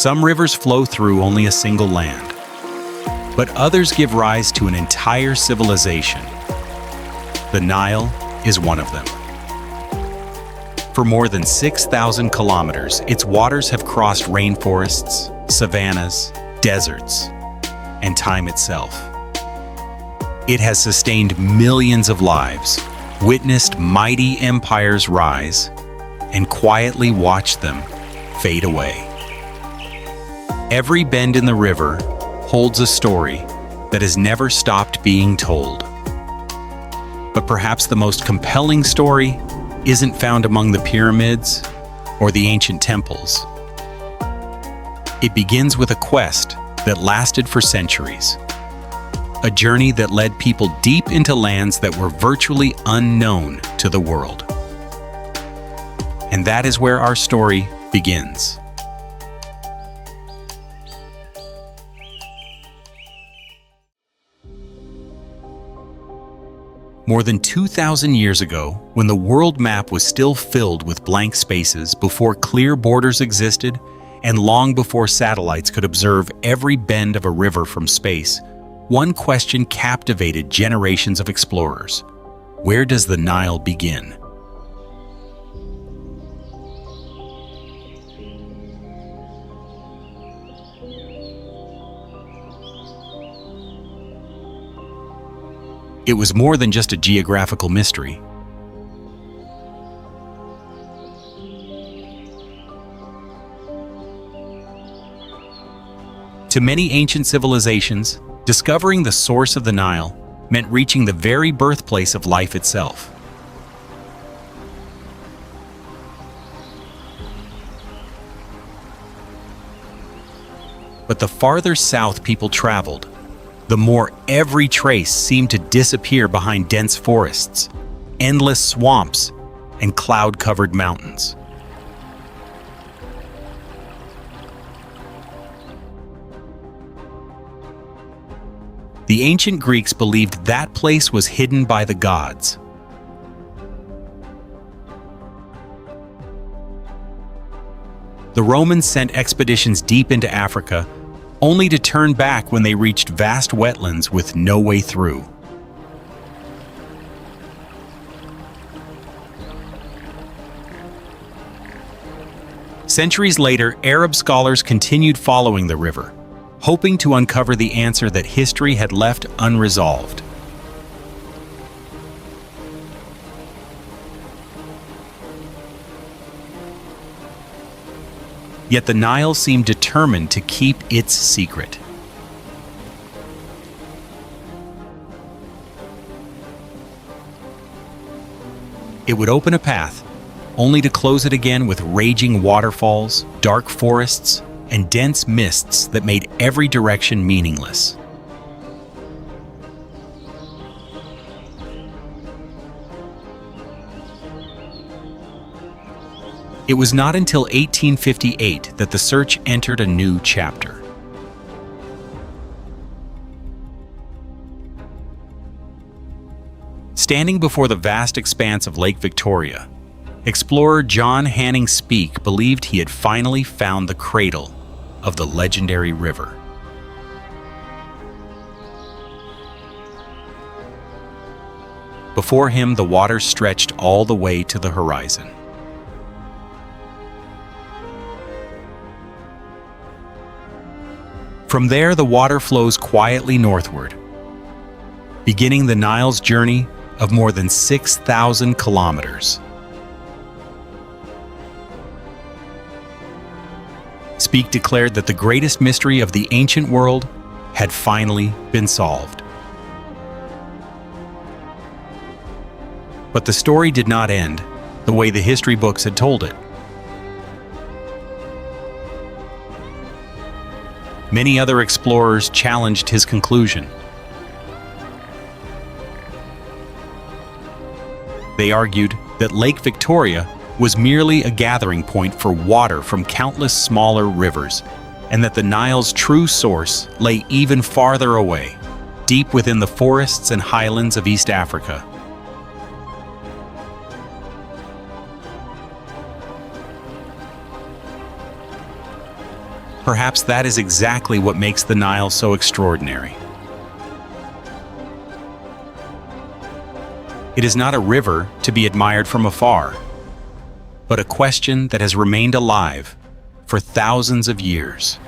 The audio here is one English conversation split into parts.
Some rivers flow through only a single land, but others give rise to an entire civilization. The Nile is one of them. For more than 6,000 kilometers, its waters have crossed rainforests, savannas, deserts, and time itself. It has sustained millions of lives, witnessed mighty empires rise, and quietly watched them fade away. Every bend in the river holds a story that has never stopped being told. But perhaps the most compelling story isn't found among the pyramids or the ancient temples. It begins with a quest that lasted for centuries. A journey that led people deep into lands that were virtually unknown to the world. And that is where our story begins. More than 2,000 years ago, when the world map was still filled with blank spaces, before clear borders existed, and long before satellites could observe every bend of a river from space, one question captivated generations of explorers. Where does the Nile begin? It was more than just a geographical mystery. To many ancient civilizations, discovering the source of the Nile meant reaching the very birthplace of life itself. But the farther south people traveled, the more every trace seemed to disappear behind dense forests, endless swamps, and cloud-covered mountains. The ancient Greeks believed that place was hidden by the gods. The Romans sent expeditions deep into Africa, only to turn back when they reached vast wetlands with no way through. Centuries later, Arab scholars continued following the river, hoping to uncover the answer that history had left unresolved. Yet the Nile seemed determined to keep its secret. It would open a path, only to close it again with raging waterfalls, dark forests, and dense mists that made every direction meaningless. It was not until 1858 that the search entered a new chapter. Standing before the vast expanse of Lake Victoria, explorer John Hanning Speke believed he had finally found the cradle of the legendary river. Before him, the water stretched all the way to the horizon. From there, the water flows quietly northward, beginning the Nile's journey of more than 6,000 kilometers. Speke declared that the greatest mystery of the ancient world had finally been solved. But the story did not end the way the history books had told it. Many other explorers challenged his conclusion. They argued that Lake Victoria was merely a gathering point for water from countless smaller rivers, and that the Nile's true source lay even farther away, deep within the forests and highlands of East Africa. Perhaps that is exactly what makes the Nile so extraordinary. It is not a river to be admired from afar, but a question that has remained alive for thousands of years.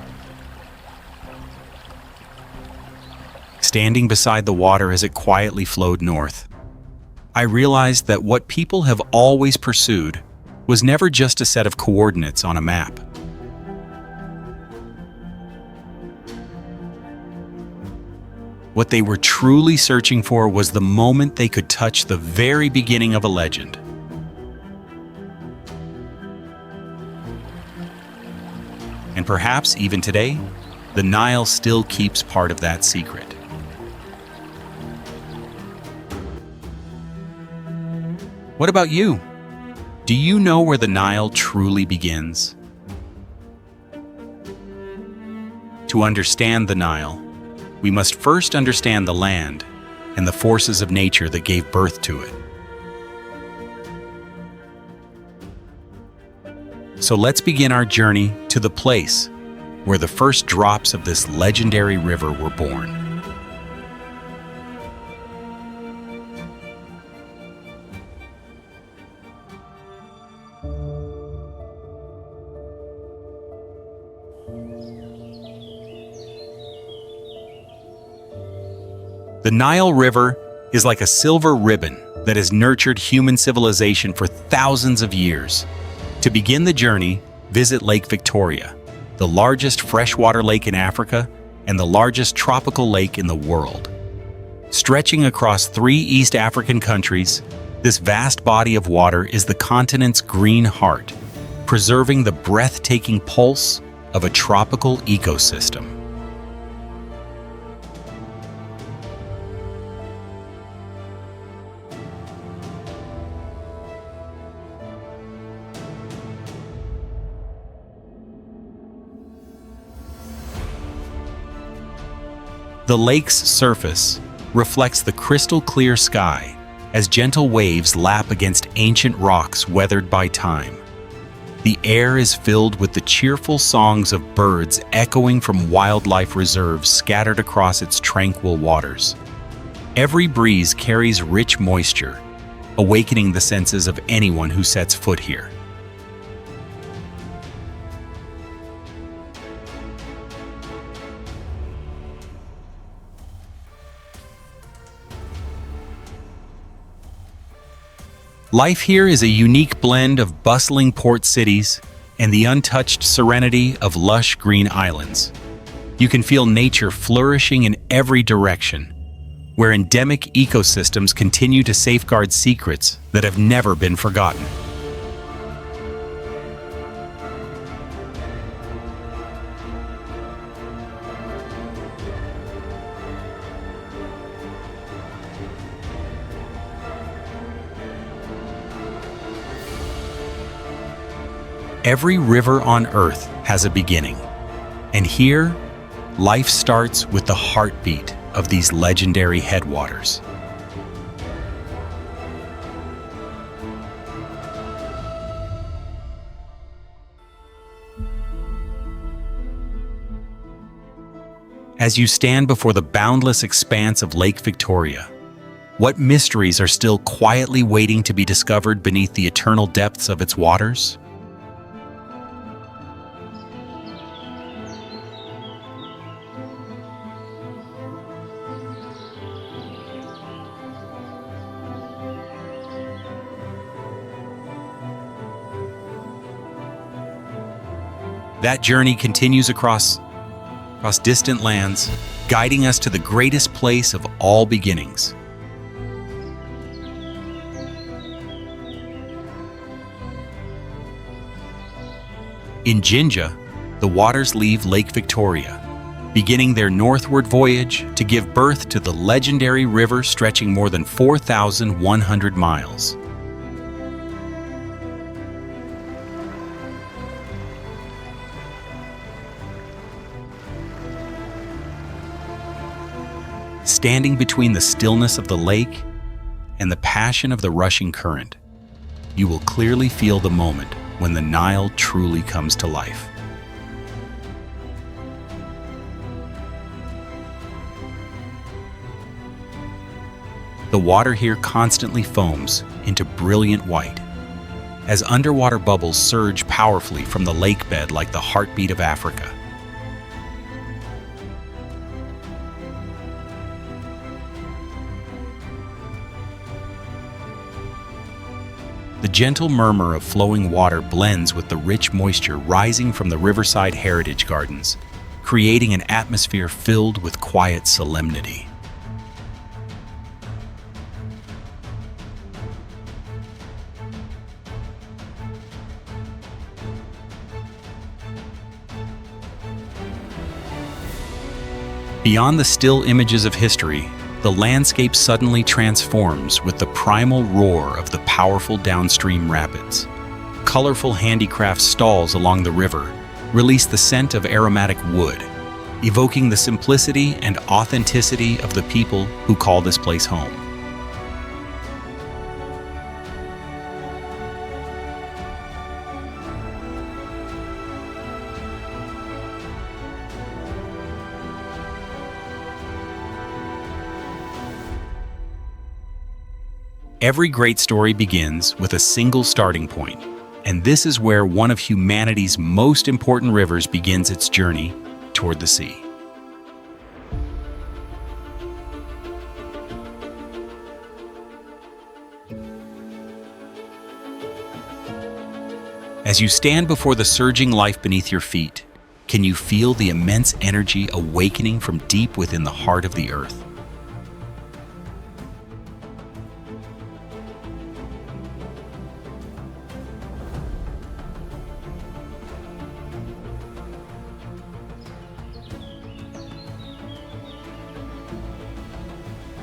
Standing beside the water as it quietly flowed north, I realized that what people have always pursued was never just a set of coordinates on a map. What they were truly searching for was the moment they could touch the very beginning of a legend. And perhaps even today, the Nile still keeps part of that secret. What about you? Do you know where the Nile truly begins? To understand the Nile, we must first understand the land and the forces of nature that gave birth to it. So let's begin our journey to the place where the first drops of this legendary river were born. The Nile River is like a silver ribbon that has nurtured human civilization for thousands of years. To begin the journey, visit Lake Victoria, the largest freshwater lake in Africa and the largest tropical lake in the world. Stretching across 3 East African countries, this vast body of water is the continent's green heart, preserving the breathtaking pulse of a tropical ecosystem. The lake's surface reflects the crystal-clear sky as gentle waves lap against ancient rocks weathered by time. The air is filled with the cheerful songs of birds echoing from wildlife reserves scattered across its tranquil waters. Every breeze carries rich moisture, awakening the senses of anyone who sets foot here. Life here is a unique blend of bustling port cities and the untouched serenity of lush green islands. You can feel nature flourishing in every direction, where endemic ecosystems continue to safeguard secrets that have never been forgotten. Every river on Earth has a beginning, and here, life starts with the heartbeat of these legendary headwaters. As you stand before the boundless expanse of Lake Victoria, what mysteries are still quietly waiting to be discovered beneath the eternal depths of its waters? That journey continues across distant lands, guiding us to the greatest place of all beginnings. In Jinja, the waters leave Lake Victoria, beginning their northward voyage to give birth to the legendary river stretching more than 4,100 miles. Standing between the stillness of the lake and the passion of the rushing current, you will clearly feel the moment when the Nile truly comes to life. The water here constantly foams into brilliant white, as underwater bubbles surge powerfully from the lake bed like the heartbeat of Africa. The gentle murmur of flowing water blends with the rich moisture rising from the riverside heritage gardens, creating an atmosphere filled with quiet solemnity. Beyond the still images of history, the landscape suddenly transforms with the primal roar of the powerful downstream rapids. Colorful handicraft stalls along the river release the scent of aromatic wood, evoking the simplicity and authenticity of the people who call this place home. Every great story begins with a single starting point, and this is where one of humanity's most important rivers begins its journey toward the sea. As you stand before the surging life beneath your feet, can you feel the immense energy awakening from deep within the heart of the earth?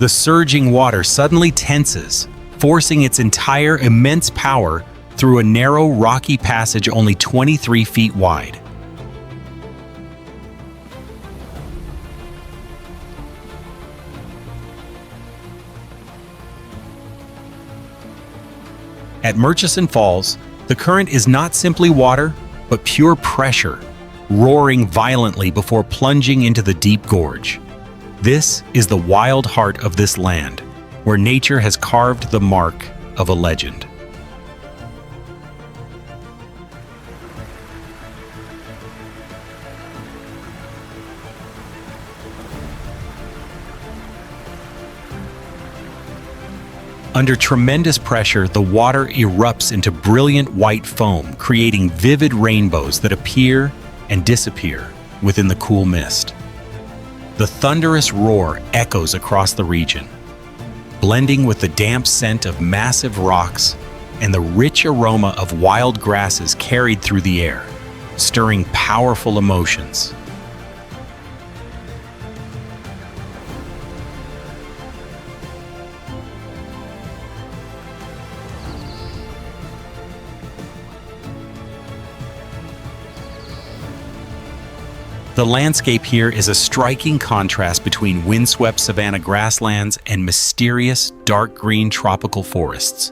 The surging water suddenly tenses, forcing its entire immense power through a narrow, rocky passage only 23 feet wide. At Murchison Falls, the current is not simply water, but pure pressure, roaring violently before plunging into the deep gorge. This is the wild heart of this land, where nature has carved the mark of a legend. Under tremendous pressure, the water erupts into brilliant white foam, creating vivid rainbows that appear and disappear within the cool mist. The thunderous roar echoes across the region, blending with the damp scent of massive rocks and the rich aroma of wild grasses carried through the air, stirring powerful emotions. The landscape here is a striking contrast between windswept savanna grasslands and mysterious, dark green tropical forests.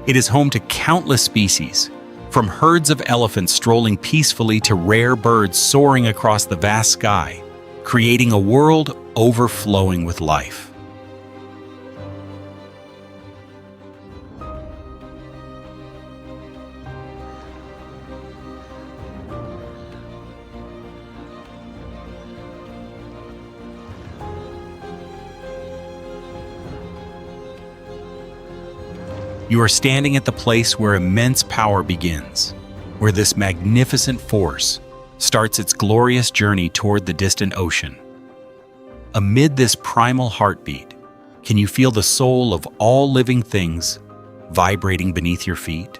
It is home to countless species, from herds of elephants strolling peacefully to rare birds soaring across the vast sky, creating a world overflowing with life. You are standing at the place where immense power begins, where this magnificent force starts its glorious journey toward the distant ocean. Amid this primal heartbeat, can you feel the soul of all living things vibrating beneath your feet?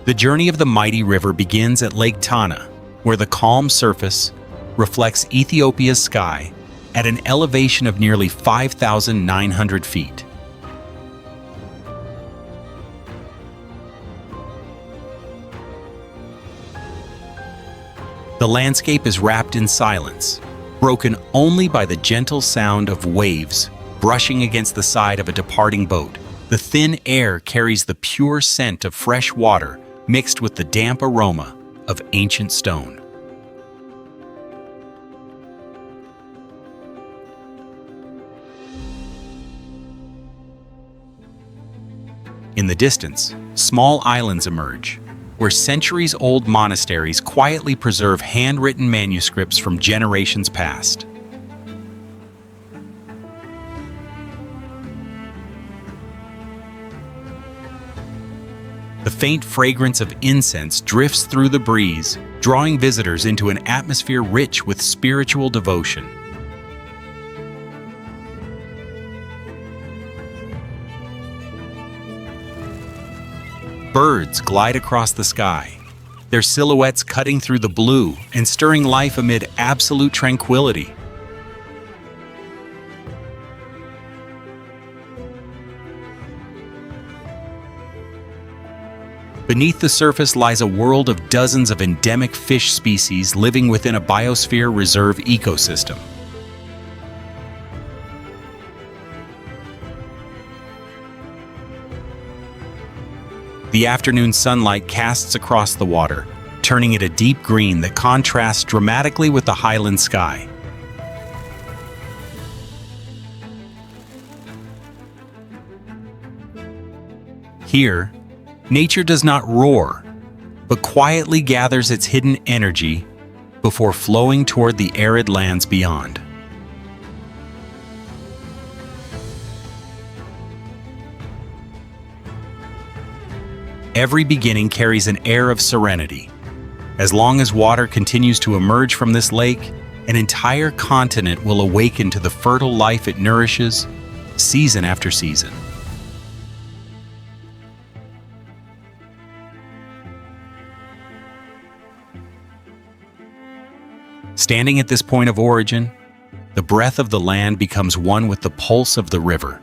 The journey of the mighty river begins at Lake Tana, where the calm surface reflects Ethiopia's sky at an elevation of nearly 5,900 feet. The landscape is wrapped in silence, broken only by the gentle sound of waves brushing against the side of a departing boat. The thin air carries the pure scent of fresh water mixed with the damp aroma of ancient stone. In the distance, small islands emerge, where centuries-old monasteries quietly preserve handwritten manuscripts from generations past. The faint fragrance of incense drifts through the breeze, drawing visitors into an atmosphere rich with spiritual devotion. Birds glide across the sky, their silhouettes cutting through the blue and stirring life amid absolute tranquility. Beneath the surface lies a world of dozens of endemic fish species living within a biosphere reserve ecosystem. The afternoon sunlight casts across the water, turning it a deep green that contrasts dramatically with the highland sky. Here, nature does not roar, but quietly gathers its hidden energy before flowing toward the arid lands beyond. Every beginning carries an air of serenity. As long as water continues to emerge from this lake, an entire continent will awaken to the fertile life it nourishes, season after season. Standing at this point of origin, the breath of the land becomes one with the pulse of the river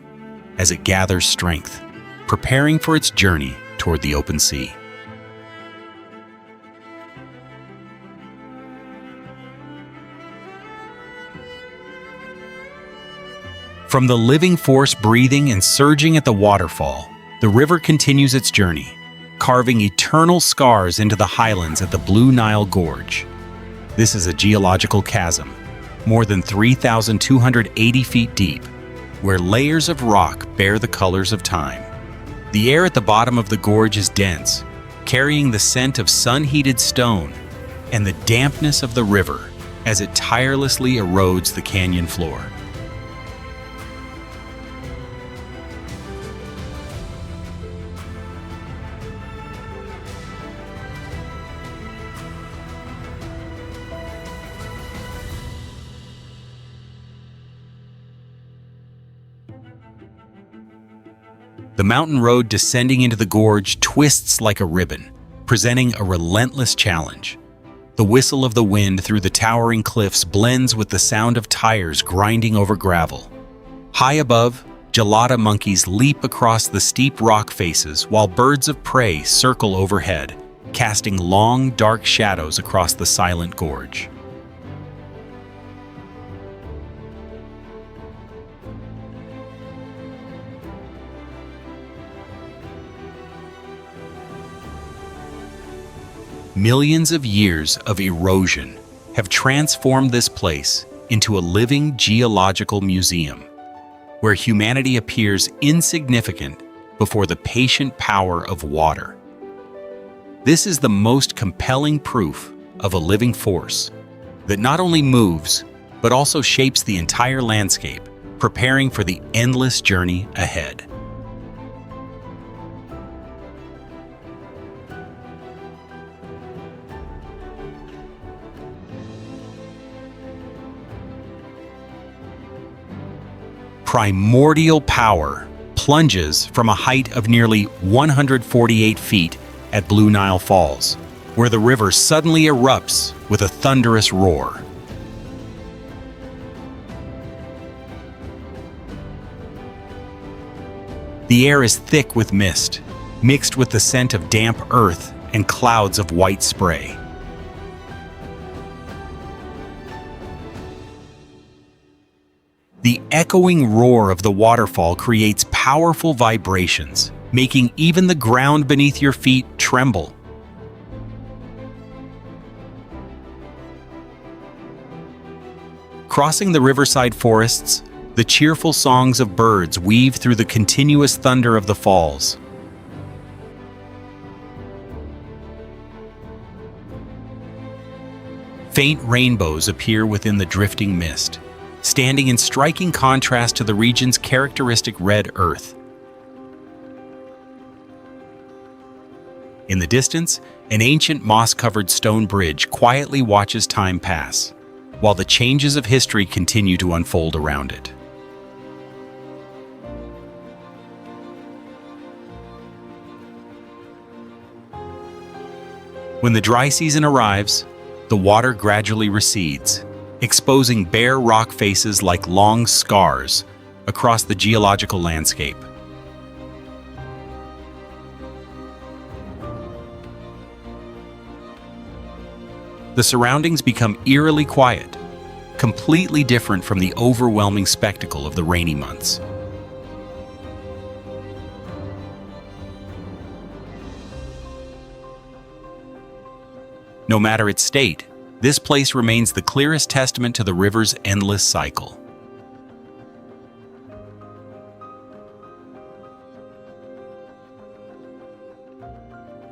as it gathers strength, preparing for its journey toward the open sea. From the living force breathing and surging at the waterfall, the river continues its journey, carving eternal scars into the highlands at the Blue Nile Gorge. This is a geological chasm, more than 3,280 feet deep, where layers of rock bear the colors of time. The air at the bottom of the gorge is dense, carrying the scent of sun-heated stone and the dampness of the river as it tirelessly erodes the canyon floor. The mountain road descending into the gorge twists like a ribbon, presenting a relentless challenge. The whistle of the wind through the towering cliffs blends with the sound of tires grinding over gravel. High above, gelada monkeys leap across the steep rock faces while birds of prey circle overhead, casting long, dark shadows across the silent gorge. Millions of years of erosion have transformed this place into a living geological museum, where humanity appears insignificant before the patient power of water. This is the most compelling proof of a living force that not only moves, but also shapes the entire landscape, preparing for the endless journey ahead. Primordial power plunges from a height of nearly 148 feet at Blue Nile Falls, where the river suddenly erupts with a thunderous roar. The air is thick with mist, mixed with the scent of damp earth and clouds of white spray. The echoing roar of the waterfall creates powerful vibrations, making even the ground beneath your feet tremble. Crossing the riverside forests, the cheerful songs of birds weave through the continuous thunder of the falls. Faint rainbows appear within the drifting mist, standing in striking contrast to the region's characteristic red earth. In the distance, an ancient moss-covered stone bridge quietly watches time pass, while the changes of history continue to unfold around it. When the dry season arrives, the water gradually recedes, exposing bare rock faces like long scars across the geological landscape. The surroundings become eerily quiet, completely different from the overwhelming spectacle of the rainy months. No matter its state, this place remains the clearest testament to the river's endless cycle.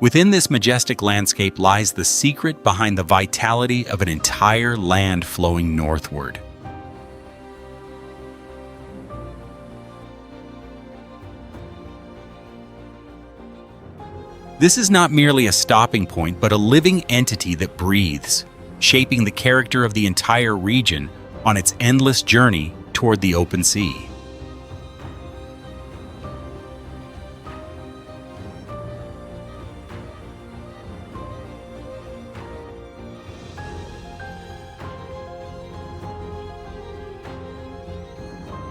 Within this majestic landscape lies the secret behind the vitality of an entire land flowing northward. This is not merely a stopping point, but a living entity that breathes, shaping the character of the entire region on its endless journey toward the open sea.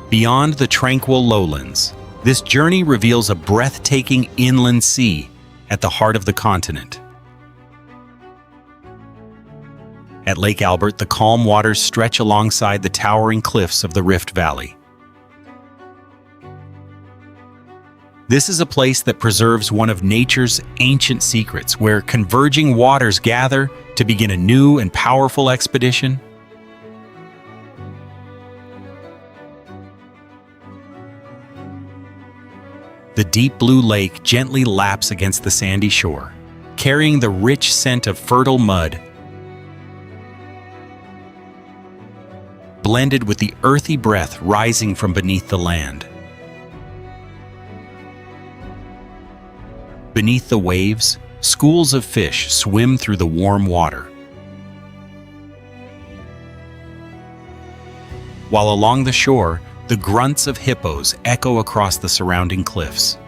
Beyond the tranquil lowlands, this journey reveals a breathtaking inland sea at the heart of the continent. At Lake Albert, the calm waters stretch alongside the towering cliffs of the Rift Valley. This is a place that preserves one of nature's ancient secrets, where converging waters gather to begin a new and powerful expedition. The deep blue lake gently laps against the sandy shore, carrying the rich scent of fertile mud, blended with the earthy breath rising from beneath the land. Beneath the waves, schools of fish swim through the warm water, while along the shore, the grunts of hippos echo across the surrounding cliffs.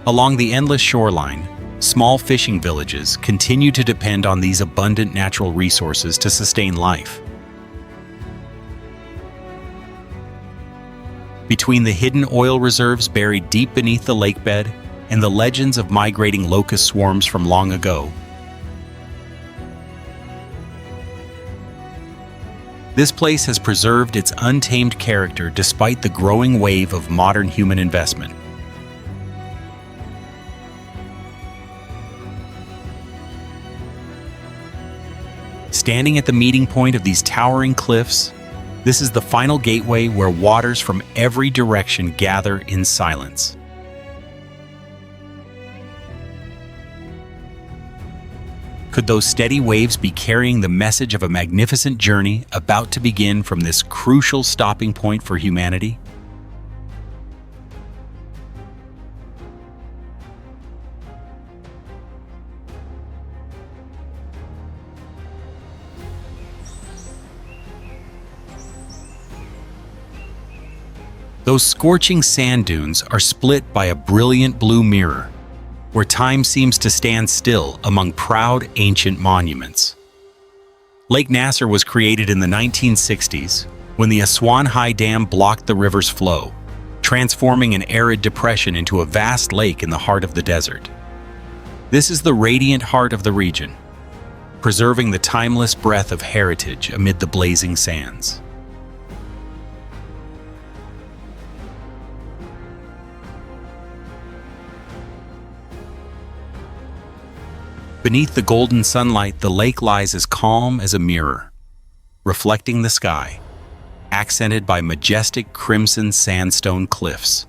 Along the endless shoreline, small fishing villages continue to depend on these abundant natural resources to sustain life. Between the hidden oil reserves buried deep beneath the lake bed and the legends of migrating locust swarms from long ago, this place has preserved its untamed character despite the growing wave of modern human investment. Standing at the meeting point of these towering cliffs, this is the final gateway where waters from every direction gather in silence. Could those steady waves be carrying the message of a magnificent journey about to begin from this crucial stopping point for humanity? Those scorching sand dunes are split by a brilliant blue mirror, where time seems to stand still among proud ancient monuments. Lake Nasser was created in the 1960s when the Aswan High Dam blocked the river's flow, transforming an arid depression into a vast lake in the heart of the desert. This is the radiant heart of the region, preserving the timeless breath of heritage amid the blazing sands. Beneath the golden sunlight, the lake lies as calm as a mirror, reflecting the sky, accented by majestic crimson sandstone cliffs.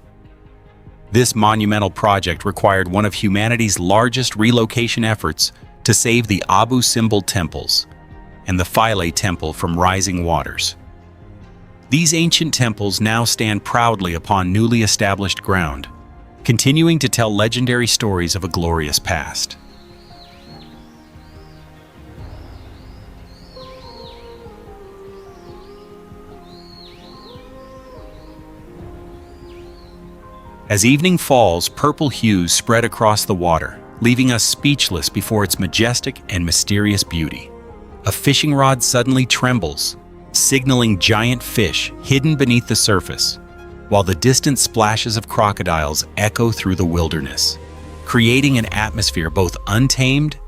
This monumental project required one of humanity's largest relocation efforts to save the Abu Simbel temples and the Philae temple from rising waters. These ancient temples now stand proudly upon newly established ground, continuing to tell legendary stories of a glorious past. As evening falls, purple hues spread across the water, leaving us speechless before its majestic and mysterious beauty. A fishing rod suddenly trembles, signaling giant fish hidden beneath the surface, while the distant splashes of crocodiles echo through the wilderness, creating an atmosphere both untamed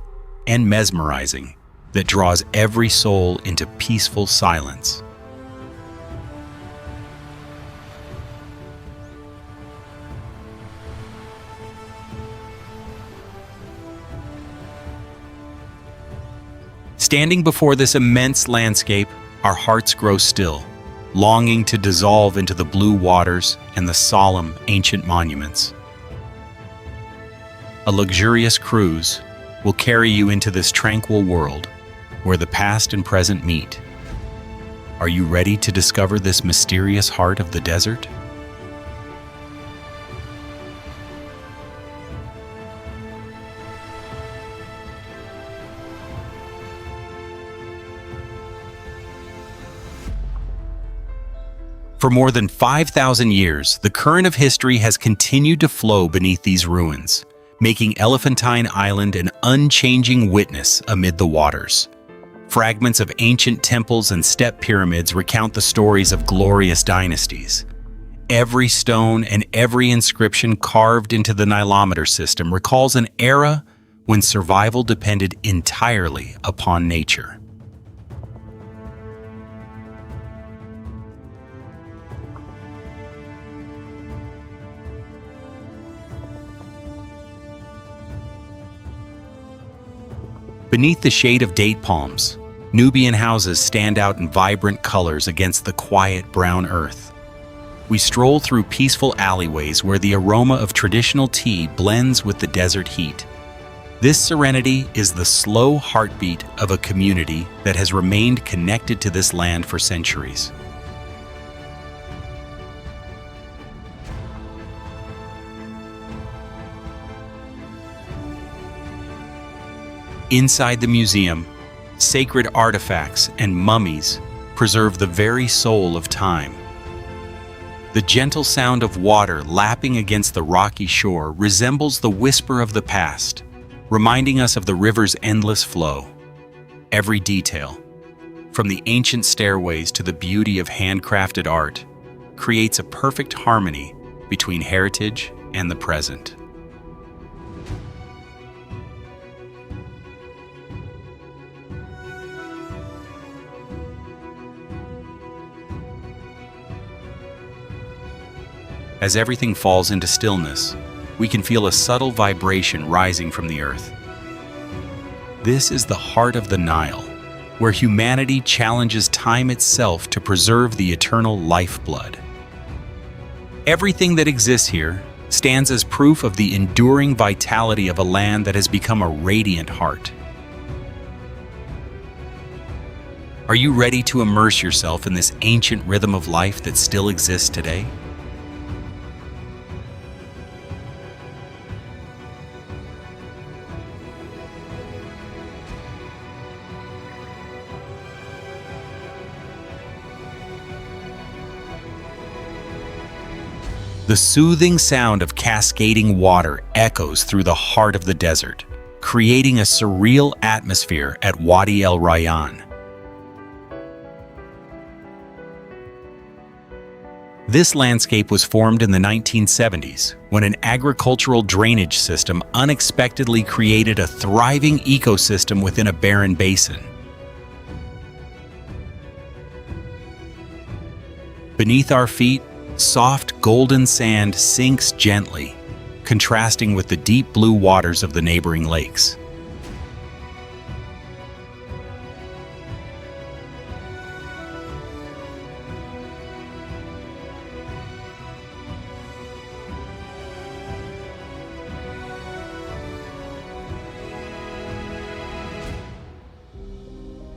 and mesmerizing that draws every soul into peaceful silence. Standing before this immense landscape, our hearts grow still, longing to dissolve into the blue waters and the solemn ancient monuments. A luxurious cruise will carry you into this tranquil world where the past and present meet. Are you ready to discover this mysterious heart of the desert? For more than 5,000 years, the current of history has continued to flow beneath these ruins, making Elephantine Island an unchanging witness amid the waters. Fragments of ancient temples and step pyramids recount the stories of glorious dynasties. Every stone and every inscription carved into the Nilometer system recalls an era when survival depended entirely upon nature. Beneath the shade of date palms, Nubian houses stand out in vibrant colors against the quiet brown earth. We stroll through peaceful alleyways where the aroma of traditional tea blends with the desert heat. This serenity is the slow heartbeat of a community that has remained connected to this land for centuries. Inside the museum, sacred artifacts and mummies preserve the very soul of time. The gentle sound of water lapping against the rocky shore resembles the whisper of the past, reminding us of the river's endless flow. Every detail, from the ancient stairways to the beauty of handcrafted art, creates a perfect harmony between heritage and the present. As everything falls into stillness, we can feel a subtle vibration rising from the earth. This is the heart of the Nile, where humanity challenges time itself to preserve the eternal lifeblood. Everything that exists here stands as proof of the enduring vitality of a land that has become a radiant heart. Are you ready to immerse yourself in this ancient rhythm of life that still exists today? The soothing sound of cascading water echoes through the heart of the desert, creating a surreal atmosphere at Wadi El Rayyan, This landscape was formed in the 1970s when an agricultural drainage system unexpectedly created a thriving ecosystem within a barren basin. Beneath our feet, soft golden sand sinks gently, contrasting with the deep blue waters of the neighboring lakes.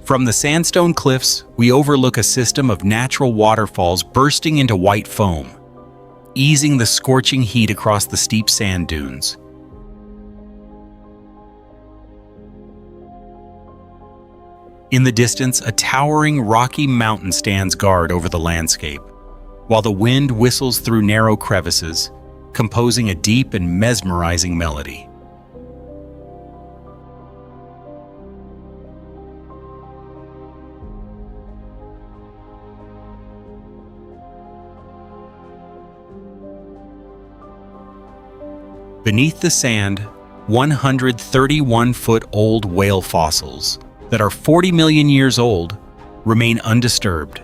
From the sandstone cliffs, we overlook a system of natural waterfalls bursting into white foam, easing the scorching heat across the steep sand dunes. In the distance, a towering rocky mountain stands guard over the landscape, while the wind whistles through narrow crevices, composing a deep and mesmerizing melody. Beneath the sand, 131-foot-old whale fossils that are 40 million years old remain undisturbed,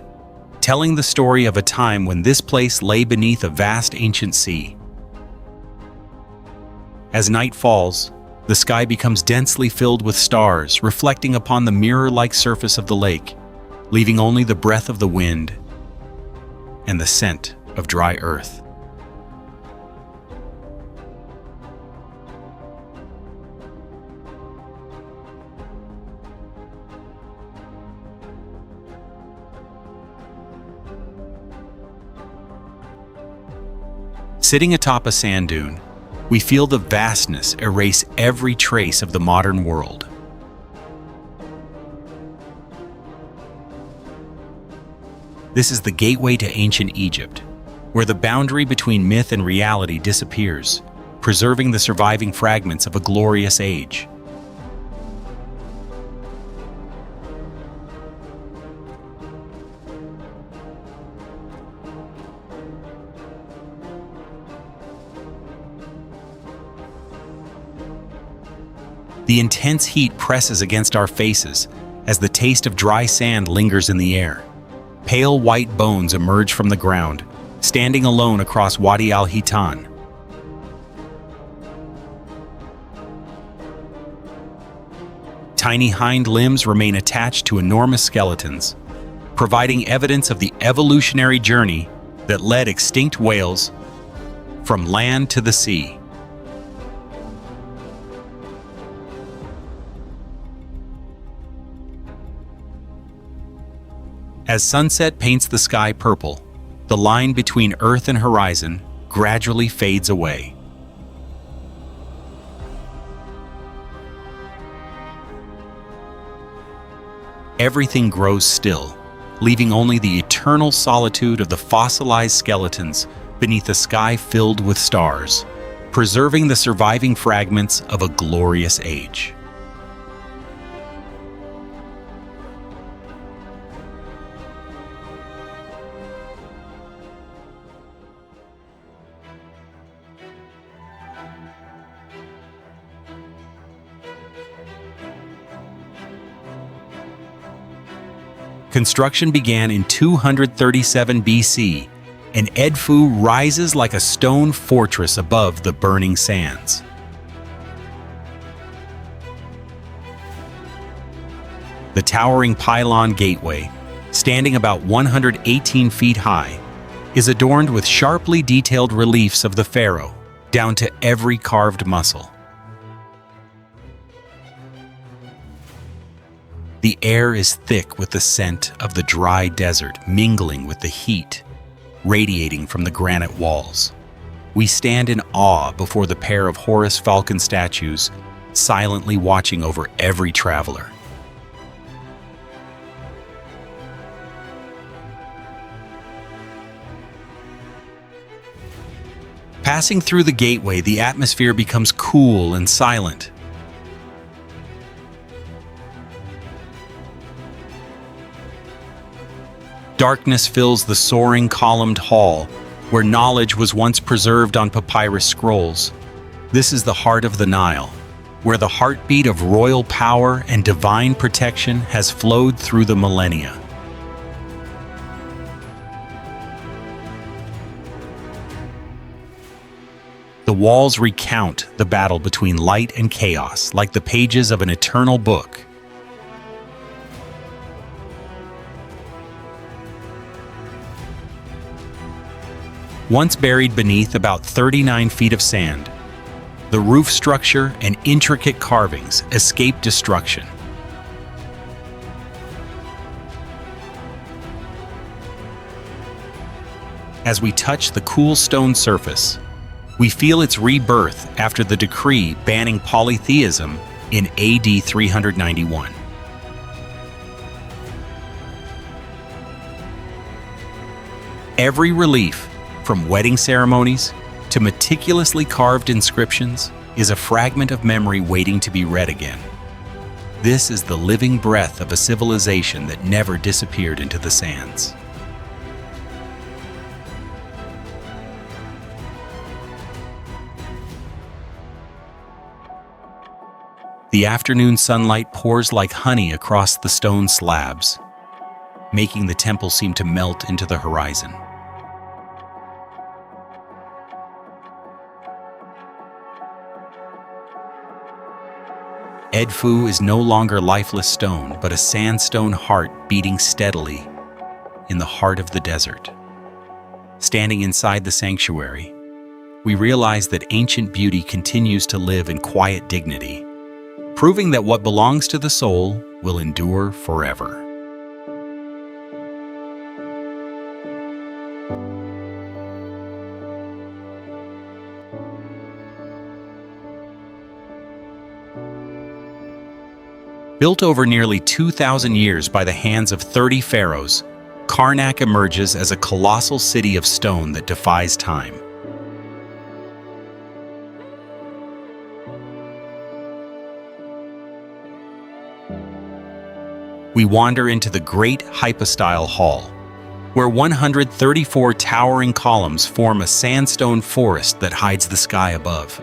telling the story of a time when this place lay beneath a vast ancient sea. As night falls, the sky becomes densely filled with stars, reflecting upon the mirror-like surface of the lake, leaving only the breath of the wind and the scent of dry earth. Sitting atop a sand dune, we feel the vastness erase every trace of the modern world. This is the gateway to ancient Egypt, where the boundary between myth and reality disappears, preserving the surviving fragments of a glorious age. The intense heat presses against our faces as the taste of dry sand lingers in the air. Pale white bones emerge from the ground, standing alone across Wadi al-Hitan. Tiny hind limbs remain attached to enormous skeletons, providing evidence of the evolutionary journey that led extinct whales from land to the sea. As sunset paints the sky purple, the line between Earth and horizon gradually fades away. Everything grows still, leaving only the eternal solitude of the fossilized skeletons beneath a sky filled with stars, preserving the surviving fragments of a glorious age. Construction began in 237 BC, and Edfu rises like a stone fortress above the burning sands. The towering pylon gateway, standing about 118 feet high, is adorned with sharply detailed reliefs of the pharaoh, down to every carved muscle. The air is thick with the scent of the dry desert mingling with the heat radiating from the granite walls. We stand in awe before the pair of Horus falcon statues, silently watching over every traveler. Passing through the gateway, the atmosphere becomes cool and silent. Darkness fills the soaring columned hall, where knowledge was once preserved on papyrus scrolls. This is the heart of the Nile, where the heartbeat of royal power and divine protection has flowed through the millennia. The walls recount the battle between light and chaos, like the pages of an eternal book. Once buried beneath about 39 feet of sand, the roof structure and intricate carvings escape destruction. As we touch the cool stone surface, we feel its rebirth after the decree banning polytheism in AD 391. Every relief, from wedding ceremonies to meticulously carved inscriptions, is a fragment of memory waiting to be read again. This is the living breath of a civilization that never disappeared into the sands. The afternoon sunlight pours like honey across the stone slabs, making the temple seem to melt into the horizon. Edfu is no longer lifeless stone, but a sandstone heart beating steadily in the heart of the desert. Standing inside the sanctuary, we realize that ancient beauty continues to live in quiet dignity, proving that what belongs to the soul will endure forever. Built over nearly 2,000 years by the hands of 30 pharaohs, Karnak emerges as a colossal city of stone that defies time. We wander into the great hypostyle hall, where 134 towering columns form a sandstone forest that hides the sky above.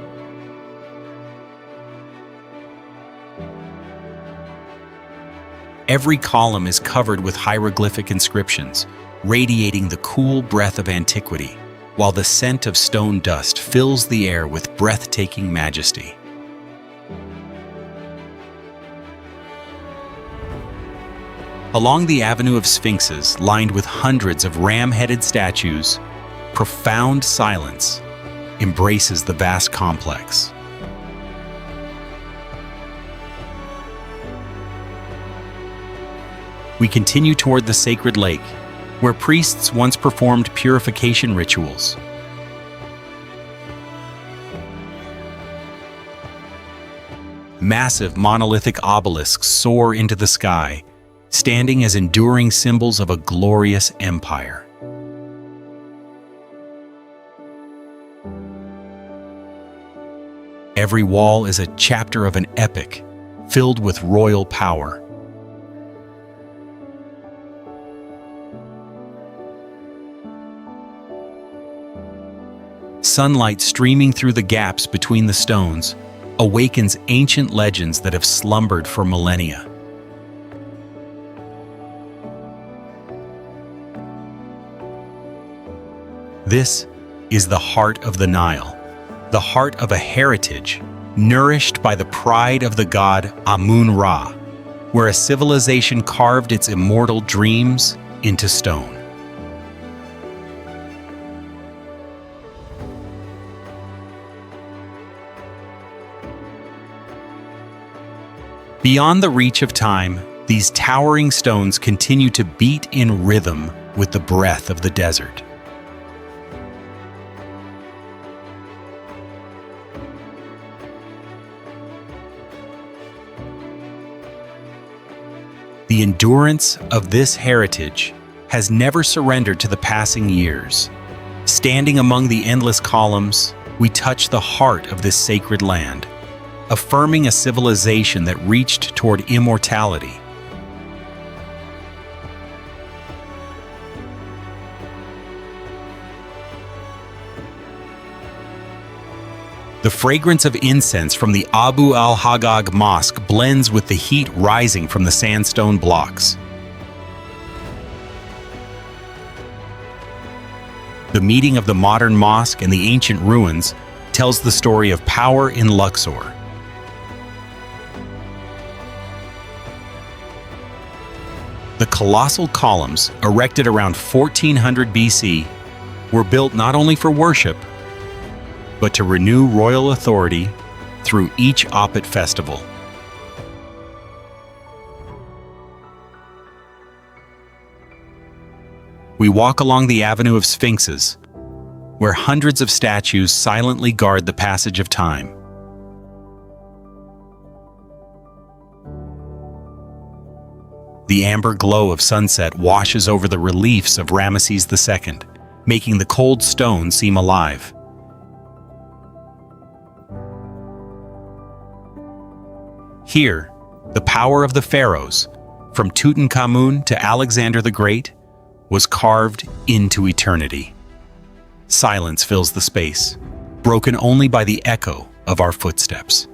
Every column is covered with hieroglyphic inscriptions, radiating the cool breath of antiquity, while the scent of stone dust fills the air with breathtaking majesty. Along the Avenue of Sphinxes, lined with hundreds of ram-headed statues, profound silence embraces the vast complex. We continue toward the sacred lake, where priests once performed purification rituals. Massive monolithic obelisks soar into the sky, standing as enduring symbols of a glorious empire. Every wall is a chapter of an epic, filled with royal power. Sunlight streaming through the gaps between the stones awakens ancient legends that have slumbered for millennia. This is the heart of the Nile, the heart of a heritage nourished by the pride of the god Amun-Ra, where a civilization carved its immortal dreams into stone. Beyond the reach of time, these towering stones continue to beat in rhythm with the breath of the desert. The endurance of this heritage has never surrendered to the passing years. Standing among the endless columns, we touch the heart of this sacred land, affirming a civilization that reached toward immortality. The fragrance of incense from the Abu al-Hagag Mosque blends with the heat rising from the sandstone blocks. The meeting of the modern mosque and the ancient ruins tells the story of power in Luxor. The colossal columns, erected around 1400 BC, were built not only for worship, but to renew royal authority through each Apit festival. We walk along the Avenue of Sphinxes, where hundreds of statues silently guard the passage of time. The amber glow of sunset washes over the reliefs of Ramesses II, making the cold stone seem alive. Here, the power of the pharaohs, from Tutankhamun to Alexander the Great, was carved into eternity. Silence fills the space, broken only by the echo of our footsteps.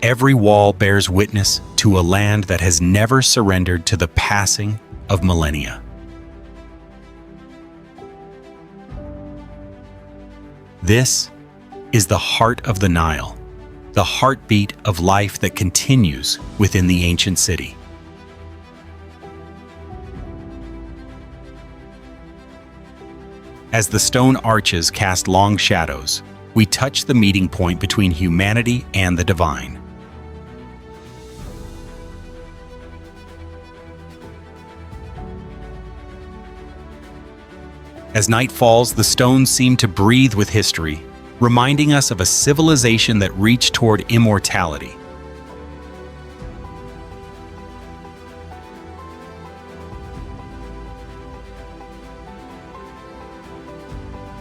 Every wall bears witness to a land that has never surrendered to the passing of millennia. This is the heart of the Nile, the heartbeat of life that continues within the ancient city. As the stone arches cast long shadows, we touch the meeting point between humanity and the divine. As night falls, the stones seem to breathe with history, reminding us of a civilization that reached toward immortality.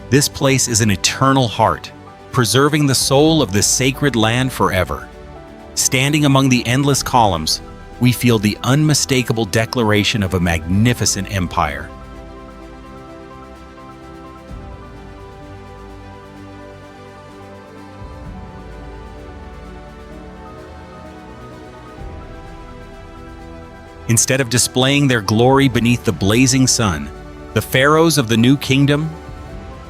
This place is an eternal heart, preserving the soul of this sacred land forever. Standing among the endless columns, we feel the unmistakable declaration of a magnificent empire. Instead of displaying their glory beneath the blazing sun, the pharaohs of the New Kingdom,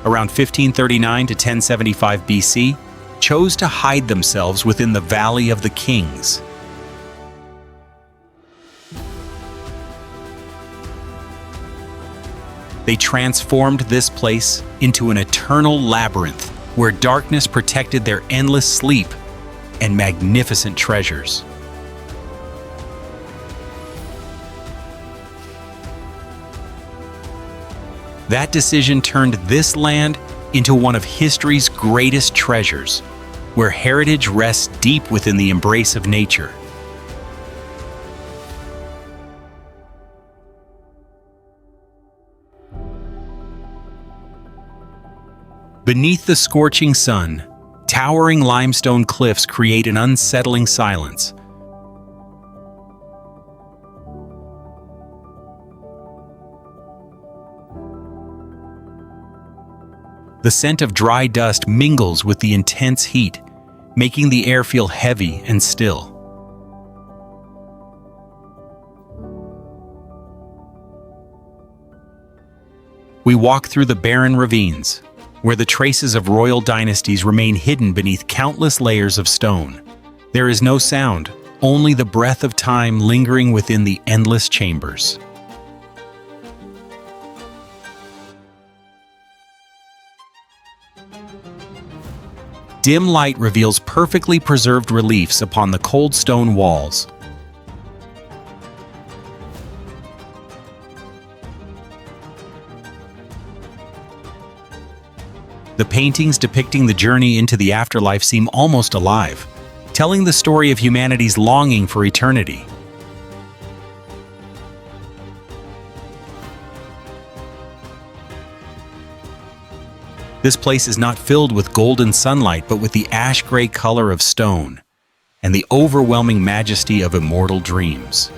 around 1539 to 1075 BC, chose to hide themselves within the Valley of the Kings. They transformed this place into an eternal labyrinth where darkness protected their endless sleep and magnificent treasures. That decision turned this land into one of history's greatest treasures, where heritage rests deep within the embrace of nature. Beneath the scorching sun, towering limestone cliffs create an unsettling silence. The scent of dry dust mingles with the intense heat, making the air feel heavy and still. We walk through the barren ravines, where the traces of royal dynasties remain hidden beneath countless layers of stone. There is no sound, only the breath of time lingering within the endless chambers. Dim light reveals perfectly preserved reliefs upon the cold stone walls. The paintings depicting the journey into the afterlife seem almost alive, telling the story of humanity's longing for eternity. This place is not filled with golden sunlight, but with the ash-gray color of stone and the overwhelming majesty of immortal dreams.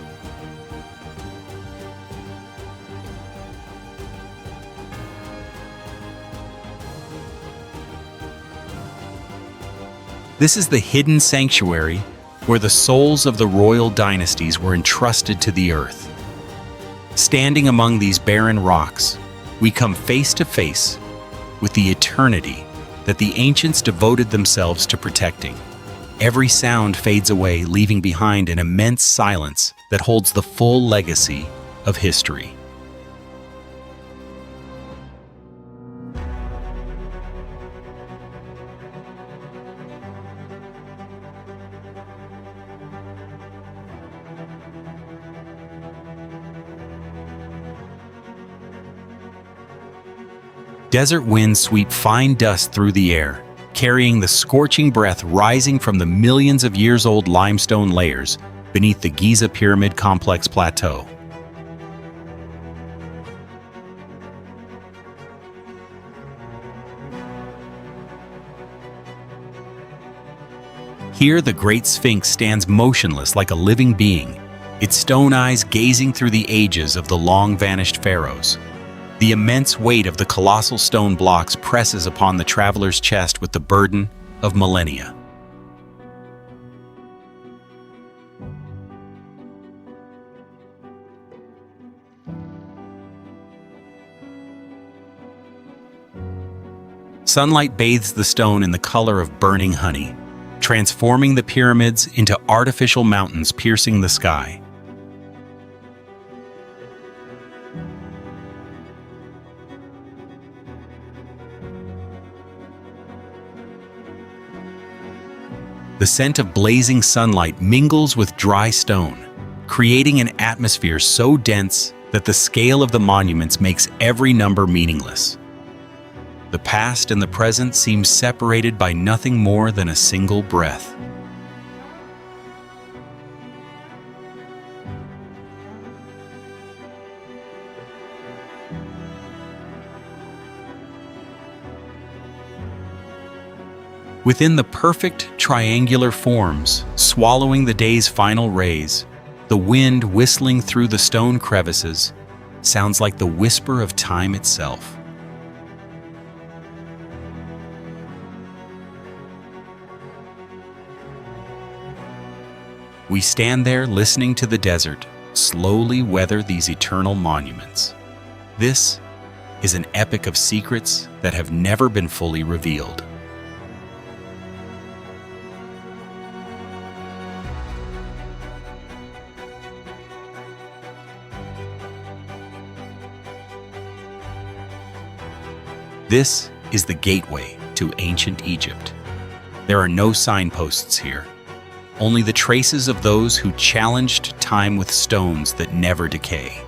This is the hidden sanctuary where the souls of the royal dynasties were entrusted to the earth. Standing among these barren rocks, we come face to face with the eternity that the ancients devoted themselves to protecting. Every sound fades away, leaving behind an immense silence that holds the full legacy of history. Desert winds sweep fine dust through the air, carrying the scorching breath rising from the millions of years-old limestone layers beneath the Giza Pyramid Complex Plateau. Here, the Great Sphinx stands motionless like a living being, its stone eyes gazing through the ages of the long-vanished pharaohs. The immense weight of the colossal stone blocks presses upon the traveler's chest with the burden of millennia. Sunlight bathes the stone in the color of burning honey, transforming the pyramids into artificial mountains piercing the sky. The scent of blazing sunlight mingles with dry stone, creating an atmosphere so dense that the scale of the monuments makes every number meaningless. The past and the present seem separated by nothing more than a single breath. Within the perfect triangular forms, swallowing the day's final rays, the wind whistling through the stone crevices sounds like the whisper of time itself. We stand there listening to the desert slowly weather these eternal monuments. This is an epic of secrets that have never been fully revealed. This is the gateway to ancient Egypt. There are no signposts here, only the traces of those who challenged time with stones that never decay.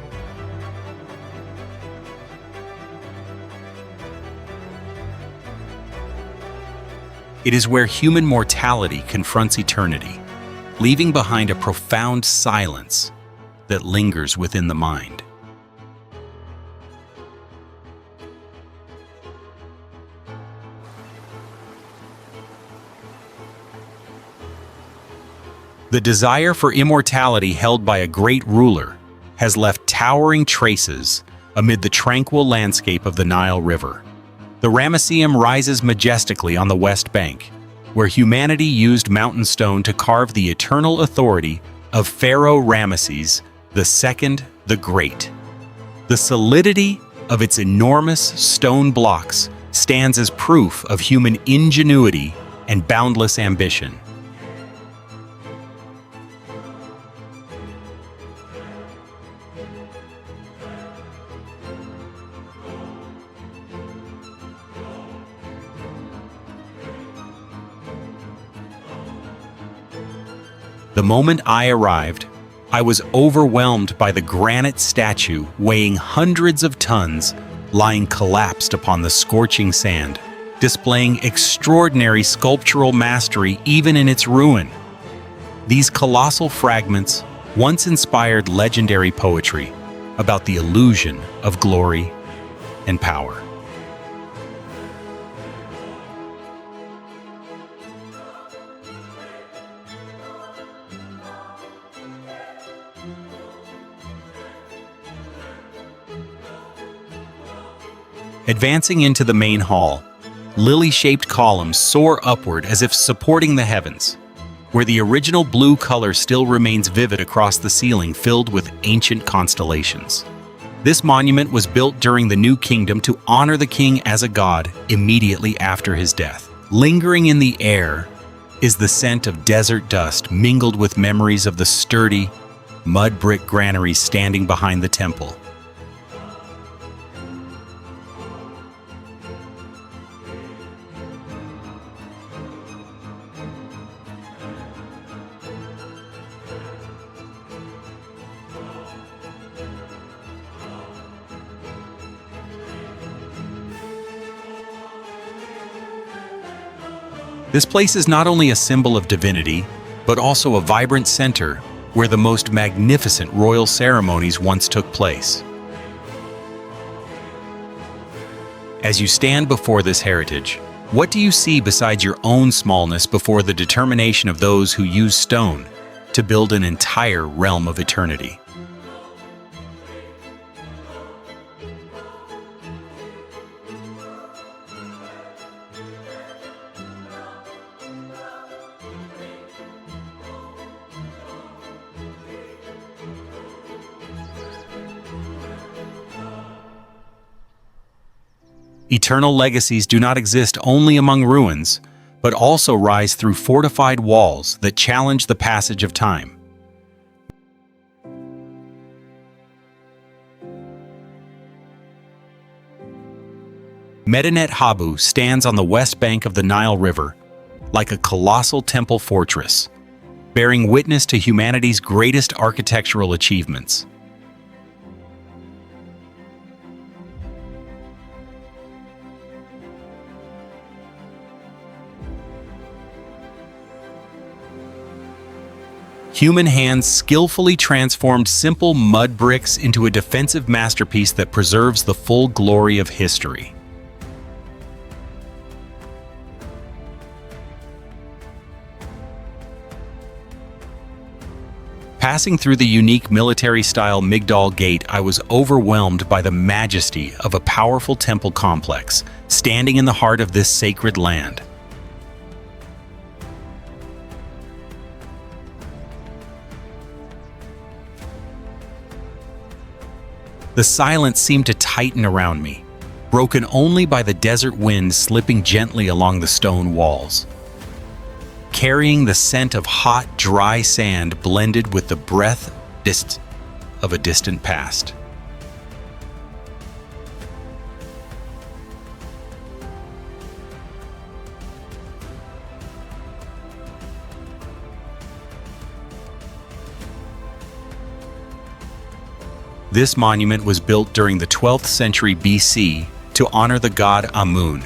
It is where human mortality confronts eternity, leaving behind a profound silence that lingers within the mind. The desire for immortality held by a great ruler has left towering traces amid the tranquil landscape of the Nile River. The Ramesseum rises majestically on the west bank, where humanity used mountain stone to carve the eternal authority of Pharaoh Ramesses II the Great. The solidity of its enormous stone blocks stands as proof of human ingenuity and boundless ambition. The moment I arrived, I was overwhelmed by the granite statue weighing hundreds of tons lying collapsed upon the scorching sand, displaying extraordinary sculptural mastery even in its ruin. These colossal fragments once inspired legendary poetry about the illusion of glory and power. Advancing into the main hall, lily-shaped columns soar upward as if supporting the heavens, where the original blue color still remains vivid across the ceiling filled with ancient constellations. This monument was built during the New Kingdom to honor the king as a god immediately after his death. Lingering in the air is the scent of desert dust mingled with memories of the sturdy, mud brick granaries standing behind the temple. This place is not only a symbol of divinity, but also a vibrant center where the most magnificent royal ceremonies once took place. As you stand before this heritage, what do you see besides your own smallness before the determination of those who use stone to build an entire realm of eternity? Eternal legacies do not exist only among ruins, but also rise through fortified walls that challenge the passage of time. Medinet Habu stands on the west bank of the Nile River, like a colossal temple fortress, bearing witness to humanity's greatest architectural achievements. Human hands skillfully transformed simple mud bricks into a defensive masterpiece that preserves the full glory of history. Passing through the unique military-style Migdal Gate, I was overwhelmed by the majesty of a powerful temple complex standing in the heart of this sacred land. The silence seemed to tighten around me, broken only by the desert wind slipping gently along the stone walls, carrying the scent of hot, dry sand blended with the breath of a distant past. This monument was built during the 12th century BC to honor the god Amun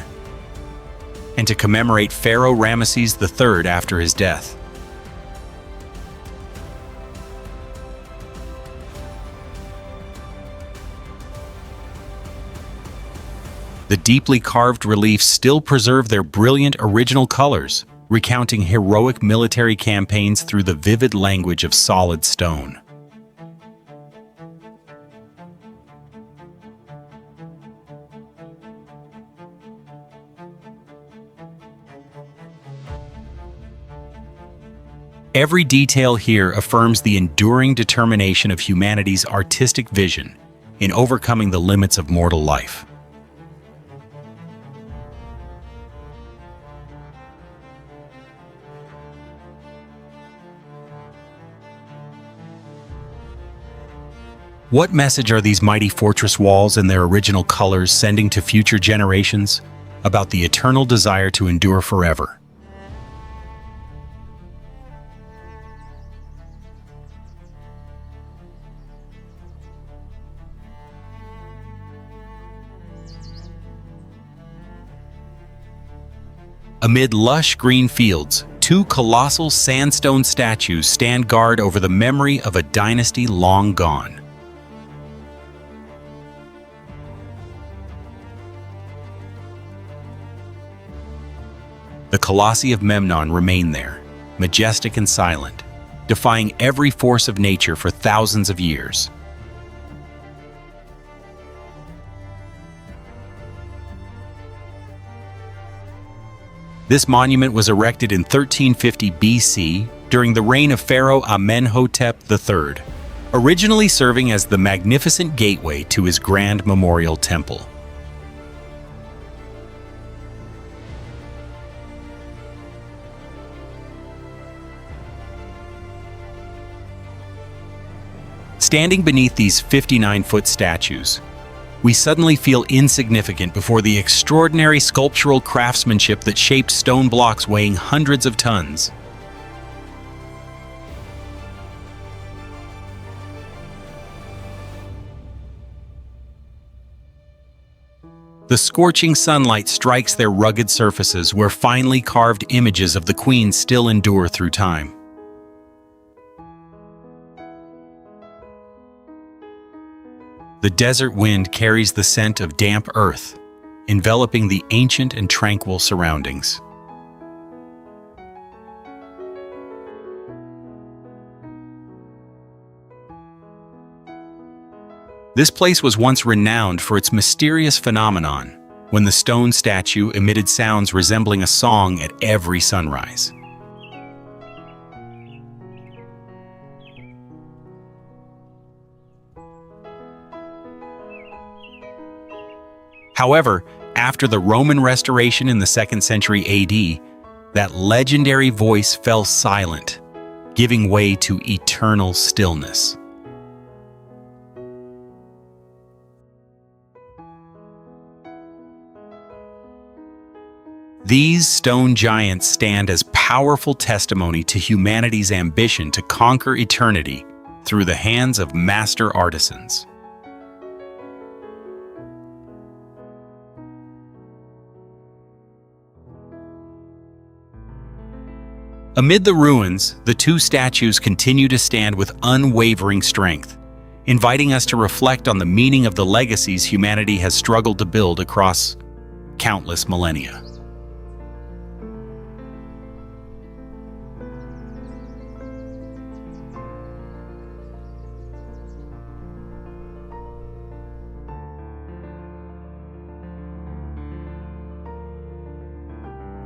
and to commemorate Pharaoh Ramesses III after his death. The deeply carved reliefs still preserve their brilliant original colors, recounting heroic military campaigns through the vivid language of solid stone. Every detail here affirms the enduring determination of humanity's artistic vision in overcoming the limits of mortal life. What message are these mighty fortress walls and their original colors sending to future generations about the eternal desire to endure forever? Amid lush green fields, two colossal sandstone statues stand guard over the memory of a dynasty long gone. The Colossi of Memnon remain there, majestic and silent, defying every force of nature for thousands of years. This monument was erected in 1350 BC during the reign of Pharaoh Amenhotep III, originally serving as the magnificent gateway to his grand memorial temple. Standing beneath these 59-foot statues, we suddenly feel insignificant before the extraordinary sculptural craftsmanship that shaped stone blocks weighing hundreds of tons. The scorching sunlight strikes their rugged surfaces where finely carved images of the queen still endure through time. The desert wind carries the scent of damp earth, enveloping the ancient and tranquil surroundings. This place was once renowned for its mysterious phenomenon, when the stone statue emitted sounds resembling a song at every sunrise. However, after the Roman restoration in the 2nd century AD, that legendary voice fell silent, giving way to eternal stillness. These stone giants stand as powerful testimony to humanity's ambition to conquer eternity through the hands of master artisans. Amid the ruins, the two statues continue to stand with unwavering strength, inviting us to reflect on the meaning of the legacies humanity has struggled to build across countless millennia.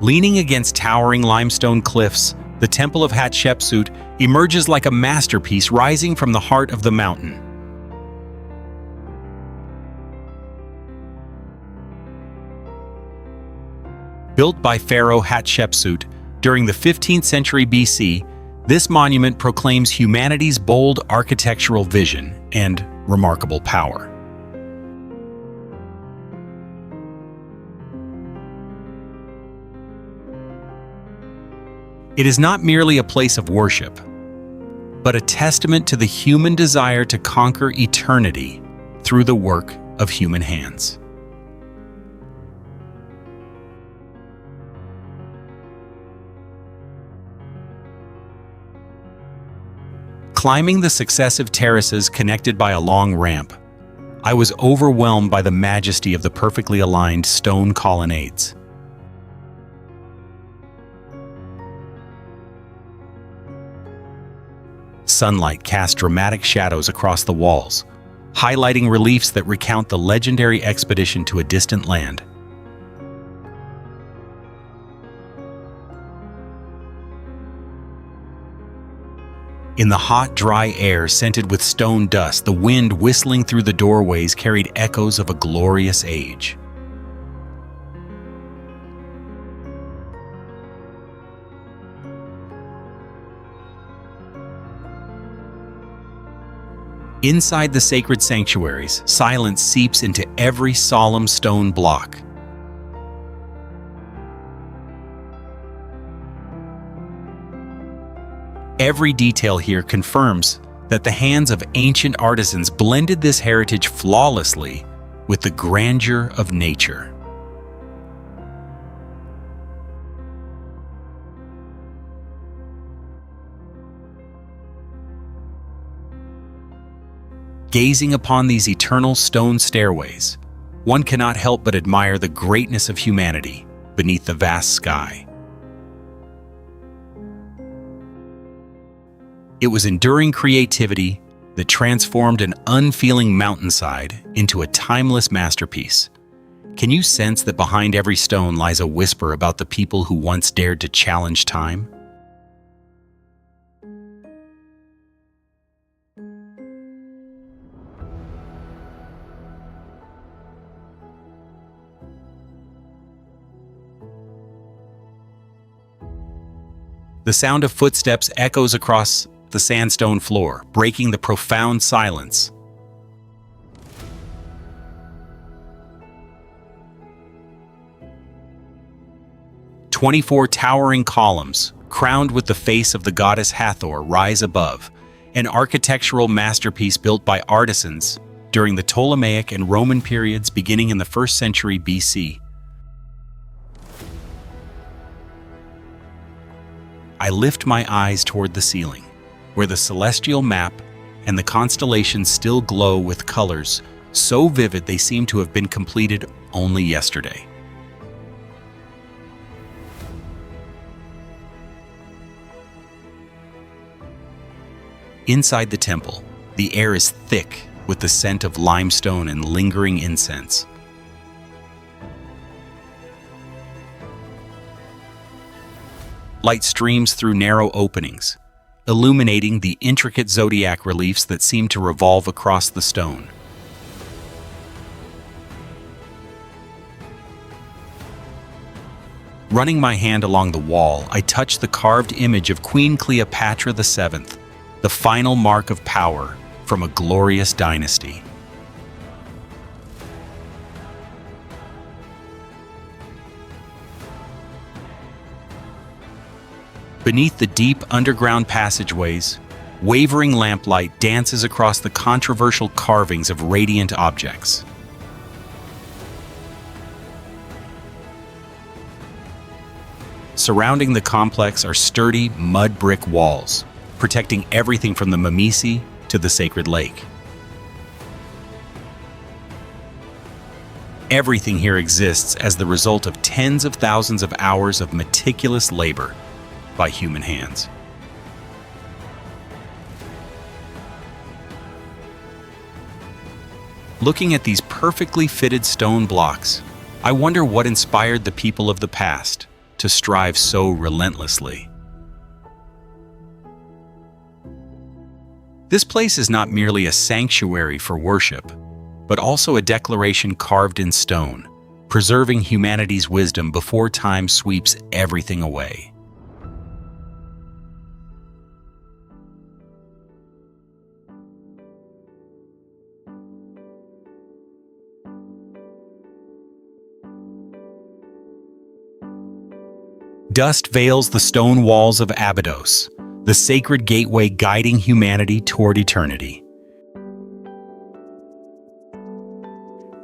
Leaning against towering limestone cliffs, the Temple of Hatshepsut emerges like a masterpiece rising from the heart of the mountain. Built by Pharaoh Hatshepsut during the 15th century BC, this monument proclaims humanity's bold architectural vision and remarkable power. It is not merely a place of worship, but a testament to the human desire to conquer eternity through the work of human hands. Climbing the successive terraces connected by a long ramp, I was overwhelmed by the majesty of the perfectly aligned stone colonnades. Sunlight cast dramatic shadows across the walls, highlighting reliefs that recount the legendary expedition to a distant land. In the hot, dry air scented with stone dust, the wind whistling through the doorways carried echoes of a glorious age. Inside the sacred sanctuaries, silence seeps into every solemn stone block. Every detail here confirms that the hands of ancient artisans blended this heritage flawlessly with the grandeur of nature. Gazing upon these eternal stone stairways, one cannot help but admire the greatness of humanity beneath the vast sky. It was enduring creativity that transformed an unfeeling mountainside into a timeless masterpiece, Can you sense that behind every stone lies a whisper about the people who once dared to challenge time? The sound of footsteps echoes across the sandstone floor, breaking the profound silence. "24 towering columns, crowned with the face of the goddess Hathor, rise above, an architectural masterpiece built by artisans during the Ptolemaic and Roman periods beginning in the 1st century BC. I lift my eyes toward the ceiling, where the celestial map and the constellations still glow with colors so vivid they seem to have been completed only yesterday. Inside the temple, the air is thick with the scent of limestone and lingering incense. Light streams through narrow openings, illuminating the intricate zodiac reliefs that seem to revolve across the stone. Running my hand along the wall, I touch the carved image of Queen Cleopatra VII, the final mark of power from a glorious dynasty. Beneath the deep underground passageways, wavering lamplight dances across the controversial carvings of radiant objects. Surrounding the complex are sturdy mud brick walls, protecting everything from the Murchison to the sacred lake. Everything here exists as the result of tens of thousands of hours of meticulous labor by human hands. Looking at these perfectly fitted stone blocks, I wonder what inspired the people of the past to strive so relentlessly. This place is not merely a sanctuary for worship, but also a declaration carved in stone, preserving humanity's wisdom before time sweeps everything away. Dust veils the stone walls of Abydos, the sacred gateway guiding humanity toward eternity.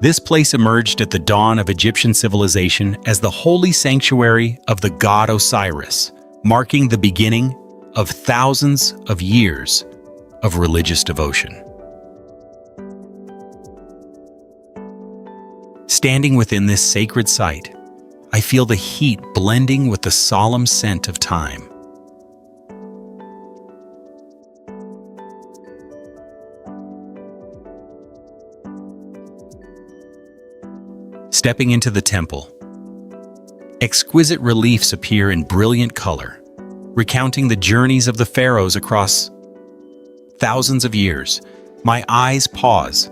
This place emerged at the dawn of Egyptian civilization as the holy sanctuary of the god Osiris, marking the beginning of thousands of years of religious devotion. Standing within this sacred site, I feel the heat blending with the solemn scent of time. Stepping into the temple, exquisite reliefs appear in brilliant color, recounting the journeys of the pharaohs across thousands of years. My eyes pause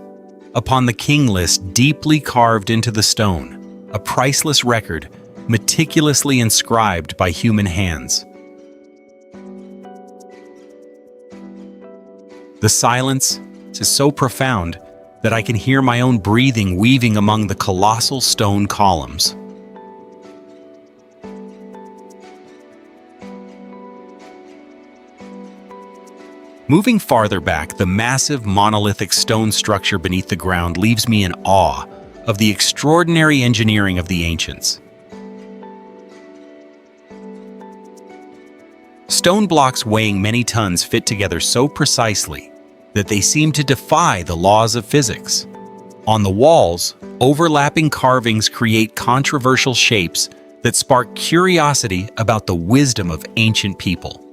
upon the king list deeply carved into the stone, a priceless record meticulously inscribed by human hands. The silence is so profound that I can hear my own breathing weaving among the colossal stone columns. Moving farther back, the massive monolithic stone structure beneath the ground leaves me in awe of the extraordinary engineering of the ancients. Stone blocks weighing many tons fit together so precisely that they seem to defy the laws of physics. On the walls, overlapping carvings create controversial shapes that spark curiosity about the wisdom of ancient people.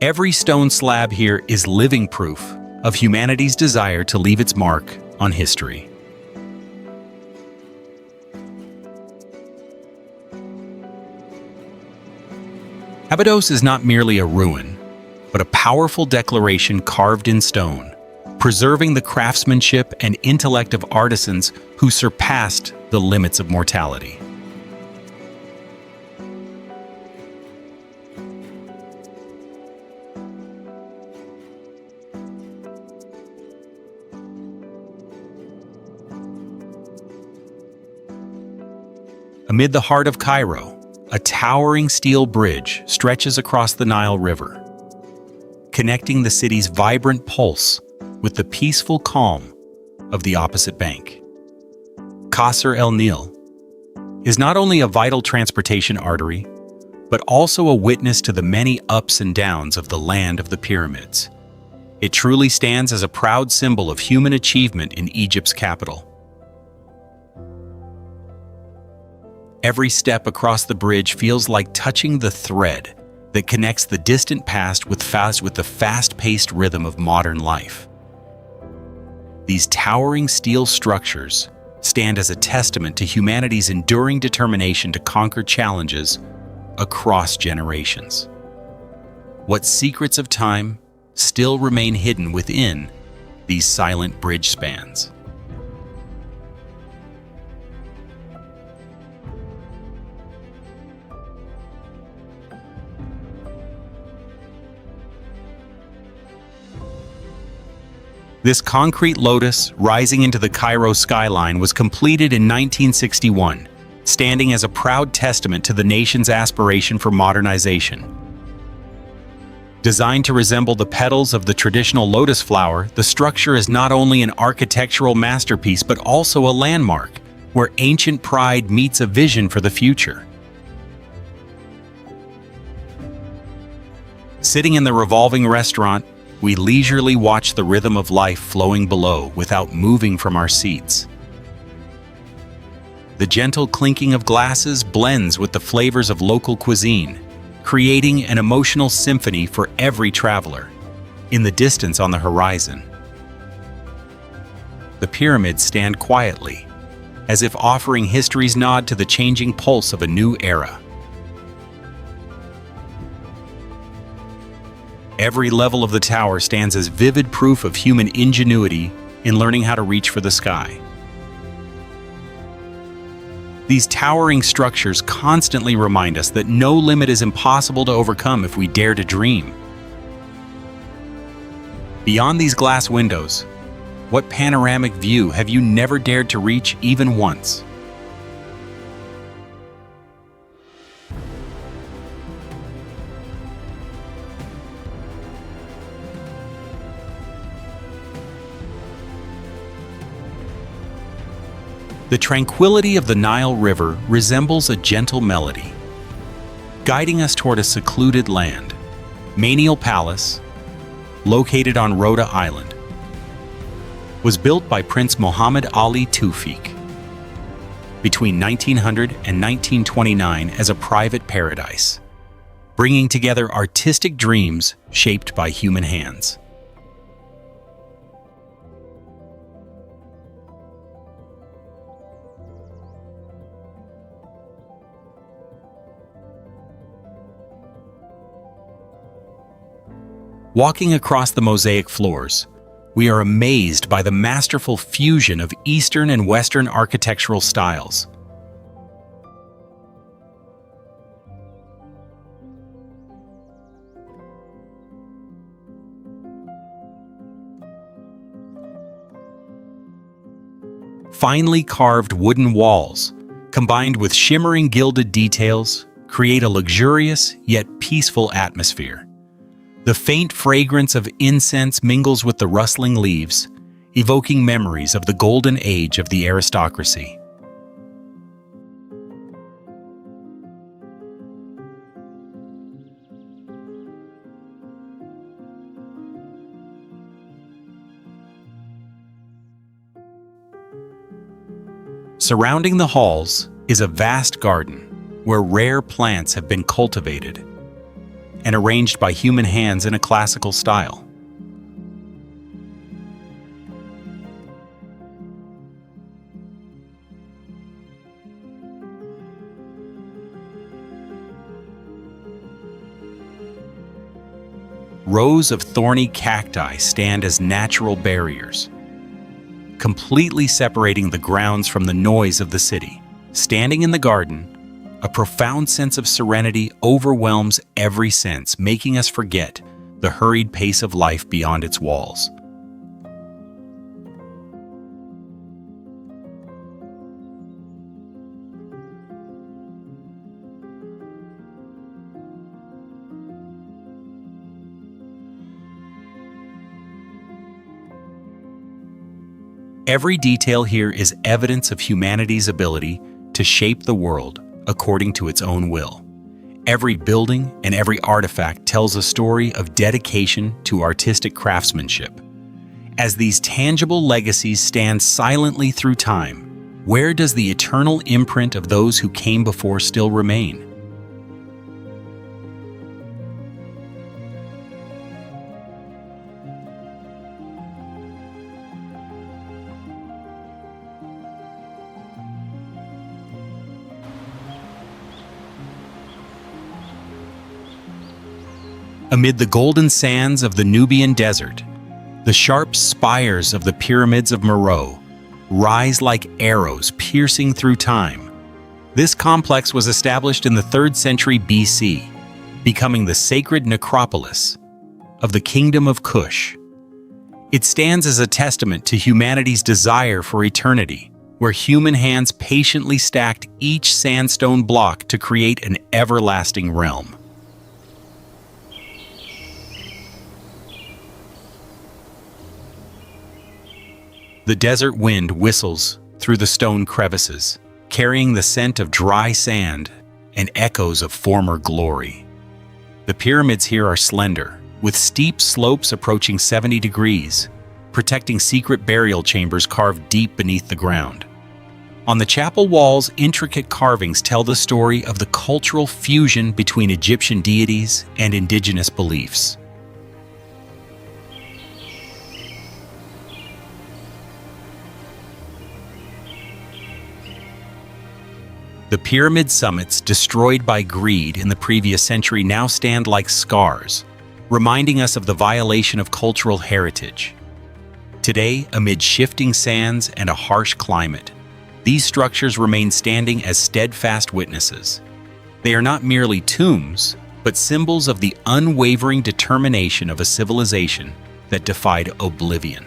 Every stone slab here is living proof of humanity's desire to leave its mark on history. Abydos is not merely a ruin, but a powerful declaration carved in stone, preserving the craftsmanship and intellect of artisans who surpassed the limits of mortality. Amid the heart of Cairo, a towering steel bridge stretches across the Nile River, connecting the city's vibrant pulse with the peaceful calm of the opposite bank. Qasr el-Nil is not only a vital transportation artery, but also a witness to the many ups and downs of the land of the pyramids. It truly stands as a proud symbol of human achievement in Egypt's capital. Every step across the bridge feels like touching the thread that connects the distant past with the fast-paced rhythm of modern life. These towering steel structures stand as a testament to humanity's enduring determination to conquer challenges across generations. What secrets of time still remain hidden within these silent bridge spans? This concrete lotus rising into the Cairo skyline was completed in 1961, standing as a proud testament to the nation's aspiration for modernization. Designed to resemble the petals of the traditional lotus flower, the structure is not only an architectural masterpiece but also a landmark where ancient pride meets a vision for the future. Sitting in the revolving restaurant, we leisurely watch the rhythm of life flowing below without moving from our seats. The gentle clinking of glasses blends with the flavors of local cuisine, creating an emotional symphony for every traveler. In the distance on the horizon, the pyramids stand quietly, as if offering history's nod to the changing pulse of a new era. Every level of the tower stands as vivid proof of human ingenuity in learning how to reach for the sky. These towering structures constantly remind us that no limit is impossible to overcome if we dare to dream. Beyond these glass windows, what panoramic view have you never dared to reach even once? The tranquility of the Nile River resembles a gentle melody, guiding us toward a secluded land. Manial Palace, located on Rhoda Island, was built by Prince Mohammed Ali Tawfiq between 1900 and 1929 as a private paradise, bringing together artistic dreams shaped by human hands. Walking across the mosaic floors, we are amazed by the masterful fusion of Eastern and Western architectural styles. Finely carved wooden walls, combined with shimmering gilded details, create a luxurious yet peaceful atmosphere. The faint fragrance of incense mingles with the rustling leaves, evoking memories of the golden age of the aristocracy. Surrounding the halls is a vast garden where rare plants have been cultivated and arranged by human hands in a classical style. rows of thorny cacti stand as natural barriers, completely separating the grounds from the noise of the city. Standing in the garden, a profound sense of serenity overwhelms every sense, making us forget the hurried pace of life beyond its walls. Every detail here is evidence of humanity's ability to shape the world according to its own will. Every building and every artifact tells a story of dedication to artistic craftsmanship. As these tangible legacies stand silently through time, where does the eternal imprint of those who came before still remain? Amid the golden sands of the Nubian desert, the sharp spires of the pyramids of Meroe rise like arrows piercing through time. This complex was established in the 3rd century BC, becoming the sacred necropolis of the Kingdom of Kush. It stands as a testament to humanity's desire for eternity, where human hands patiently stacked each sandstone block to create an everlasting realm. The desert wind whistles through the stone crevices, carrying the scent of dry sand and echoes of former glory. The pyramids here are slender, with steep slopes approaching 70 degrees, protecting secret burial chambers carved deep beneath the ground. On the chapel walls, intricate carvings tell the story of the cultural fusion between Egyptian deities and indigenous beliefs. The pyramid summits, destroyed by greed in the previous century, now stand like scars, reminding us of the violation of cultural heritage. Today, amid shifting sands and a harsh climate, these structures remain standing as steadfast witnesses. They are not merely tombs, but symbols of the unwavering determination of a civilization that defied oblivion.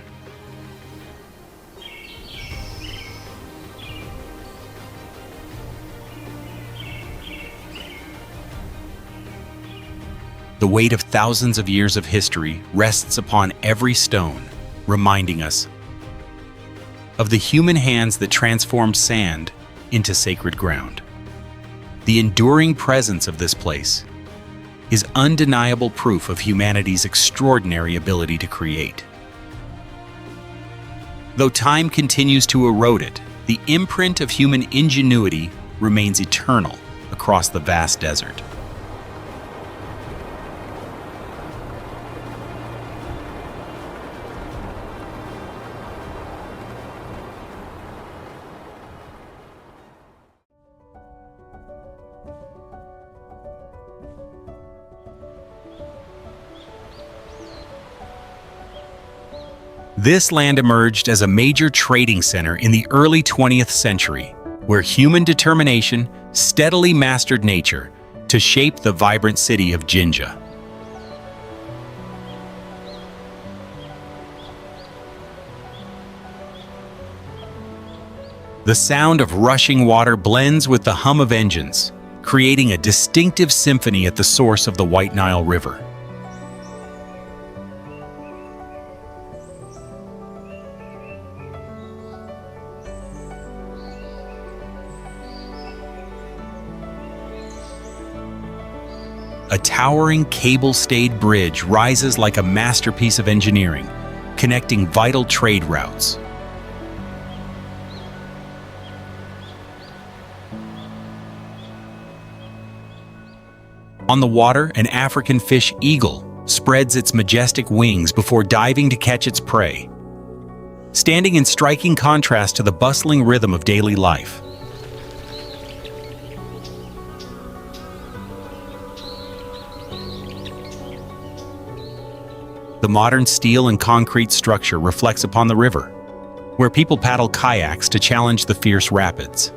The weight of thousands of years of history rests upon every stone, reminding us of the human hands that transformed sand into sacred ground. The enduring presence of this place is undeniable proof of humanity's extraordinary ability to create. Though time continues to erode it, the imprint of human ingenuity remains eternal across the vast desert. This land emerged as a major trading center in the early 20th century, where human determination steadily mastered nature to shape the vibrant city of Jinja. The sound of rushing water blends with the hum of engines, creating a distinctive symphony at the source of the White Nile River. A towering cable-stayed bridge rises like a masterpiece of engineering, connecting vital trade routes. On the water, an African fish eagle spreads its majestic wings before diving to catch its prey, standing in striking contrast to the bustling rhythm of daily life. The modern steel and concrete structure reflects upon the river, where people paddle kayaks to challenge the fierce rapids.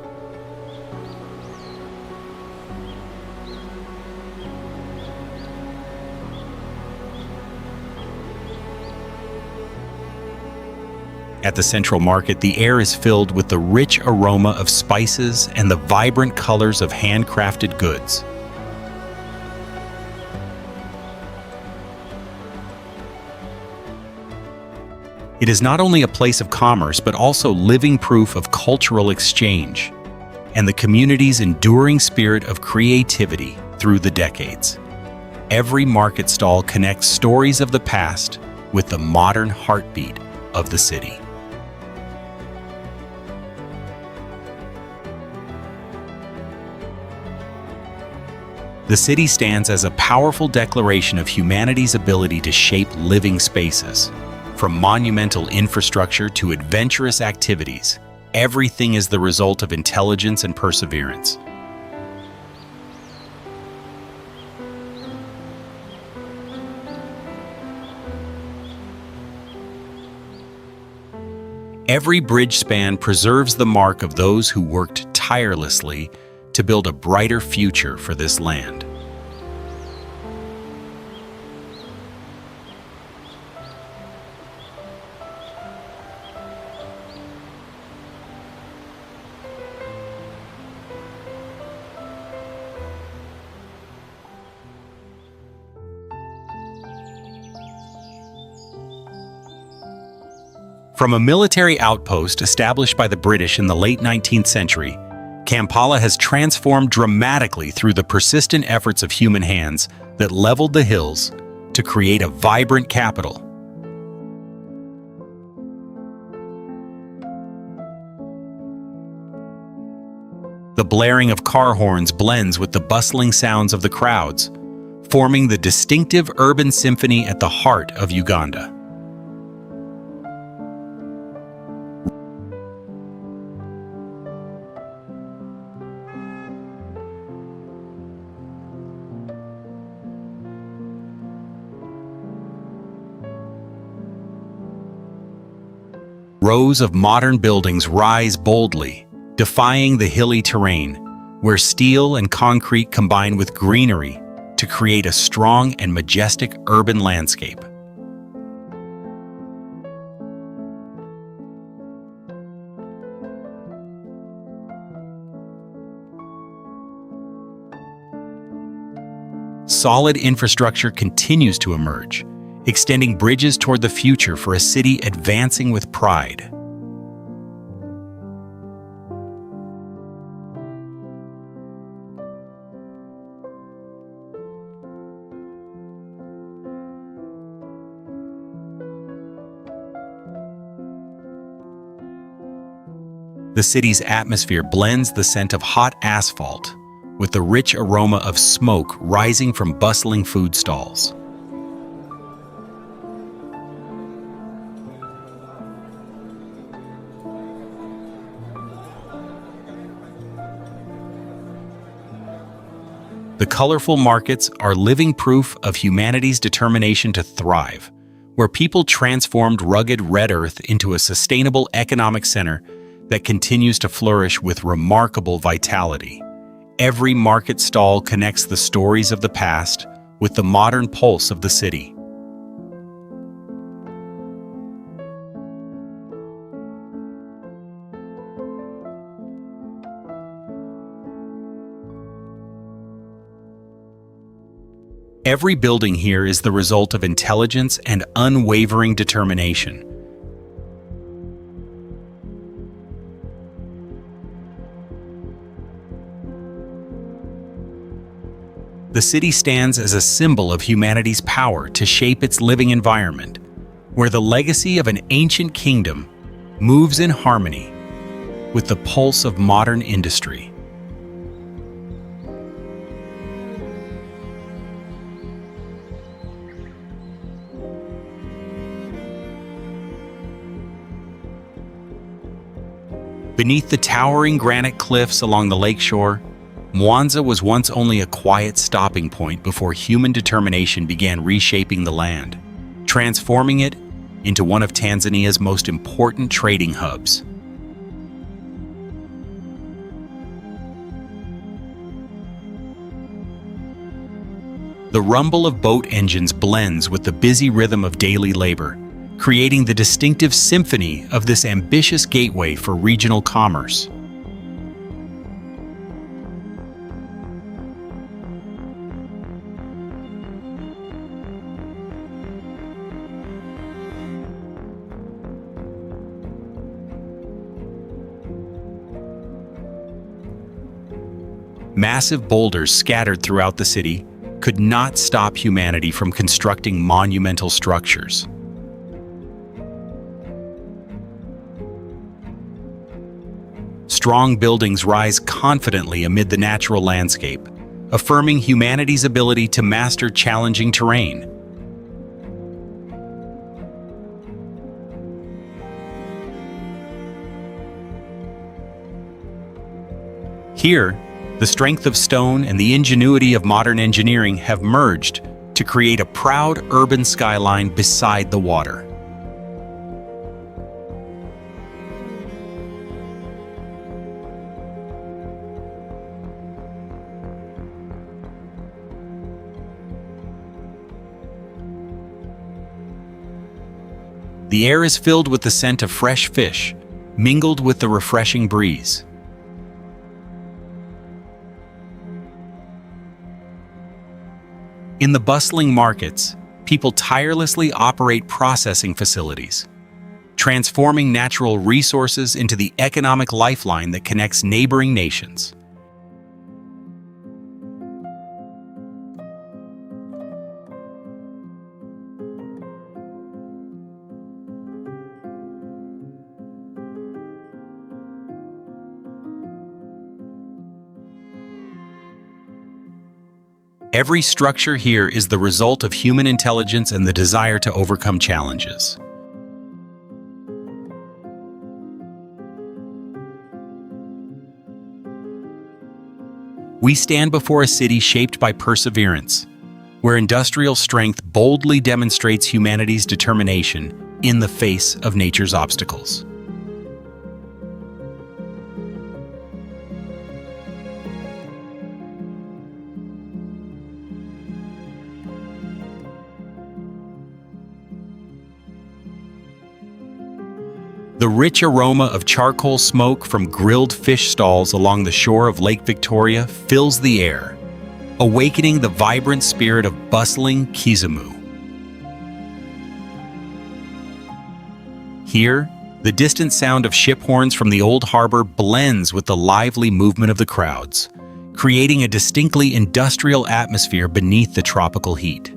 At the central market, the air is filled with the rich aroma of spices and the vibrant colors of handcrafted goods. It is not only a place of commerce, but also living proof of cultural exchange and the community's enduring spirit of creativity through the decades. Every market stall connects stories of the past with the modern heartbeat of the city. The city stands as a powerful declaration of humanity's ability to shape living spaces. From monumental infrastructure to adventurous activities, everything is the result of intelligence and perseverance. Every bridge span preserves the mark of those who worked tirelessly to build a brighter future for this land. From a military outpost established by the British in the late 19th century, Kampala has transformed dramatically through the persistent efforts of human hands that leveled the hills to create a vibrant capital. The blaring of car horns blends with the bustling sounds of the crowds, forming the distinctive urban symphony at the heart of Uganda. Rows of modern buildings rise boldly, defying the hilly terrain, where steel and concrete combine with greenery to create a strong and majestic urban landscape. Solid infrastructure continues to emerge, extending bridges toward the future for a city advancing with pride. The city's atmosphere blends the scent of hot asphalt with the rich aroma of smoke rising from bustling food stalls. The colorful markets are living proof of humanity's determination to thrive, where people transformed rugged red earth into a sustainable economic center that continues to flourish with remarkable vitality. Every market stall connects the stories of the past with the modern pulse of the city. Every building here is the result of intelligence and unwavering determination. The city stands as a symbol of humanity's power to shape its living environment, where the legacy of an ancient kingdom moves in harmony with the pulse of modern industry. Beneath the towering granite cliffs along the lakeshore, Mwanza was once only a quiet stopping point before human determination began reshaping the land, transforming it into one of Tanzania's most important trading hubs. The rumble of boat engines blends with the busy rhythm of daily labor, creating the distinctive symphony of this ambitious gateway for regional commerce. Massive boulders scattered throughout the city could not stop humanity from constructing monumental structures. Strong buildings rise confidently amid the natural landscape, affirming humanity's ability to master challenging terrain. Here, the strength of stone and the ingenuity of modern engineering have merged to create a proud urban skyline beside the water. The air is filled with the scent of fresh fish, mingled with the refreshing breeze. In the bustling markets, people tirelessly operate processing facilities, transforming natural resources into the economic lifeline that connects neighboring nations. Every structure here is the result of human intelligence and the desire to overcome challenges. We stand before a city shaped by perseverance, where industrial strength boldly demonstrates humanity's determination in the face of nature's obstacles. The rich aroma of charcoal smoke from grilled fish stalls along the shore of Lake Victoria fills the air, awakening the vibrant spirit of bustling Kisumu. Here, the distant sound of ship horns from the old harbor blends with the lively movement of the crowds, creating a distinctly industrial atmosphere beneath the tropical heat.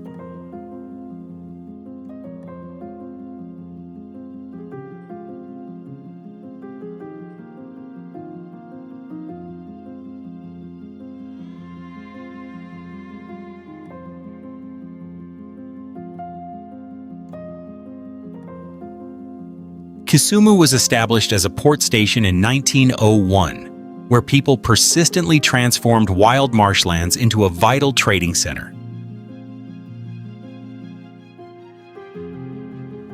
Kisumu was established as a port station in 1901, where people persistently transformed wild marshlands into a vital trading center.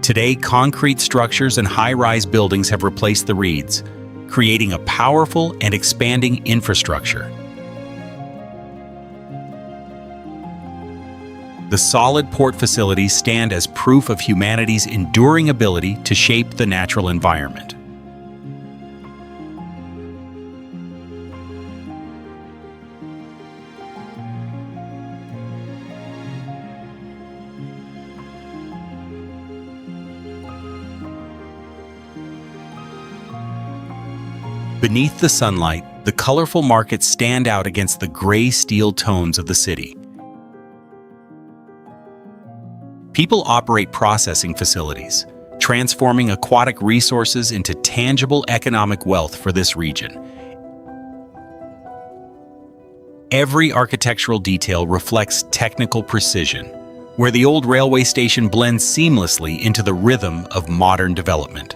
Today, concrete structures and high-rise buildings have replaced the reeds, creating a powerful and expanding infrastructure. The solid port facilities stand as proof of humanity's enduring ability to shape the natural environment. Beneath the sunlight, the colorful markets stand out against the gray steel tones of the city. People operate processing facilities, transforming aquatic resources into tangible economic wealth for this region. Every architectural detail reflects technical precision, where the old railway station blends seamlessly into the rhythm of modern development.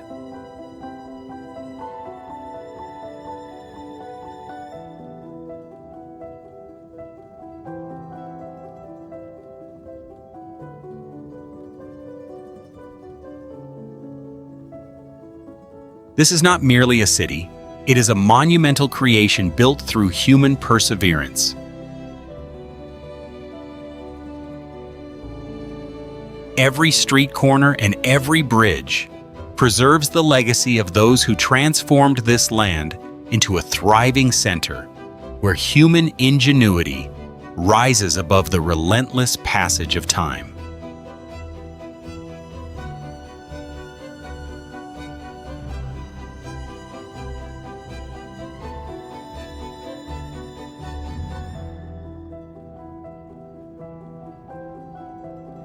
This is not merely a city, it is a monumental creation built through human perseverance. Every street corner and every bridge preserves the legacy of those who transformed this land into a thriving center where human ingenuity rises above the relentless passage of time.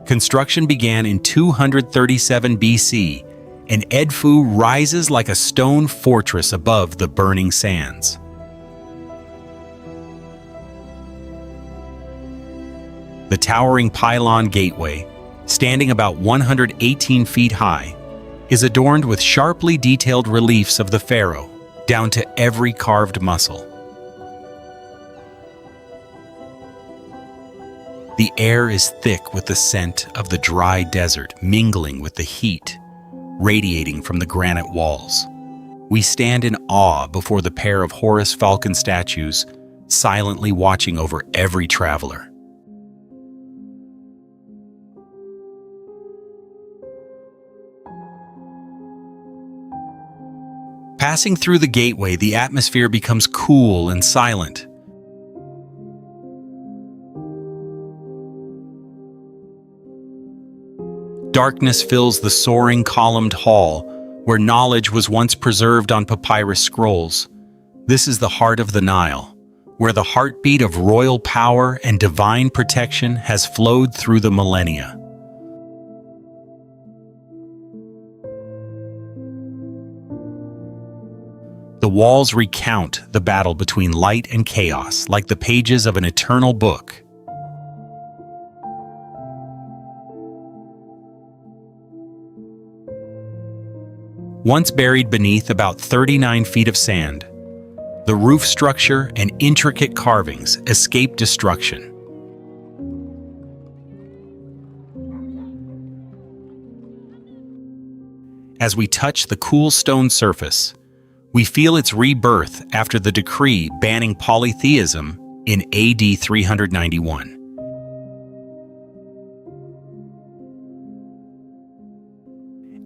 Construction began in 237 BC, and Edfu rises like a stone fortress above the burning sands. The towering pylon gateway, standing about 118 feet high, is adorned with sharply detailed reliefs of the pharaoh, down to every carved muscle. The air is thick with the scent of the dry desert mingling with the heat radiating from the granite walls. We stand in awe before the pair of Horus falcon statues, silently watching over every traveler. Passing through the gateway, the atmosphere becomes cool and silent. Darkness fills the soaring columned hall, where knowledge was once preserved on papyrus scrolls. This is the heart of the Nile, where the heartbeat of royal power and divine protection has flowed through the millennia. The walls recount the battle between light and chaos, like the pages of an eternal book. Once buried beneath about 39 feet of sand, the roof structure and intricate carvings escape destruction. As we touch the cool stone surface, we feel its rebirth after the decree banning polytheism in AD 391.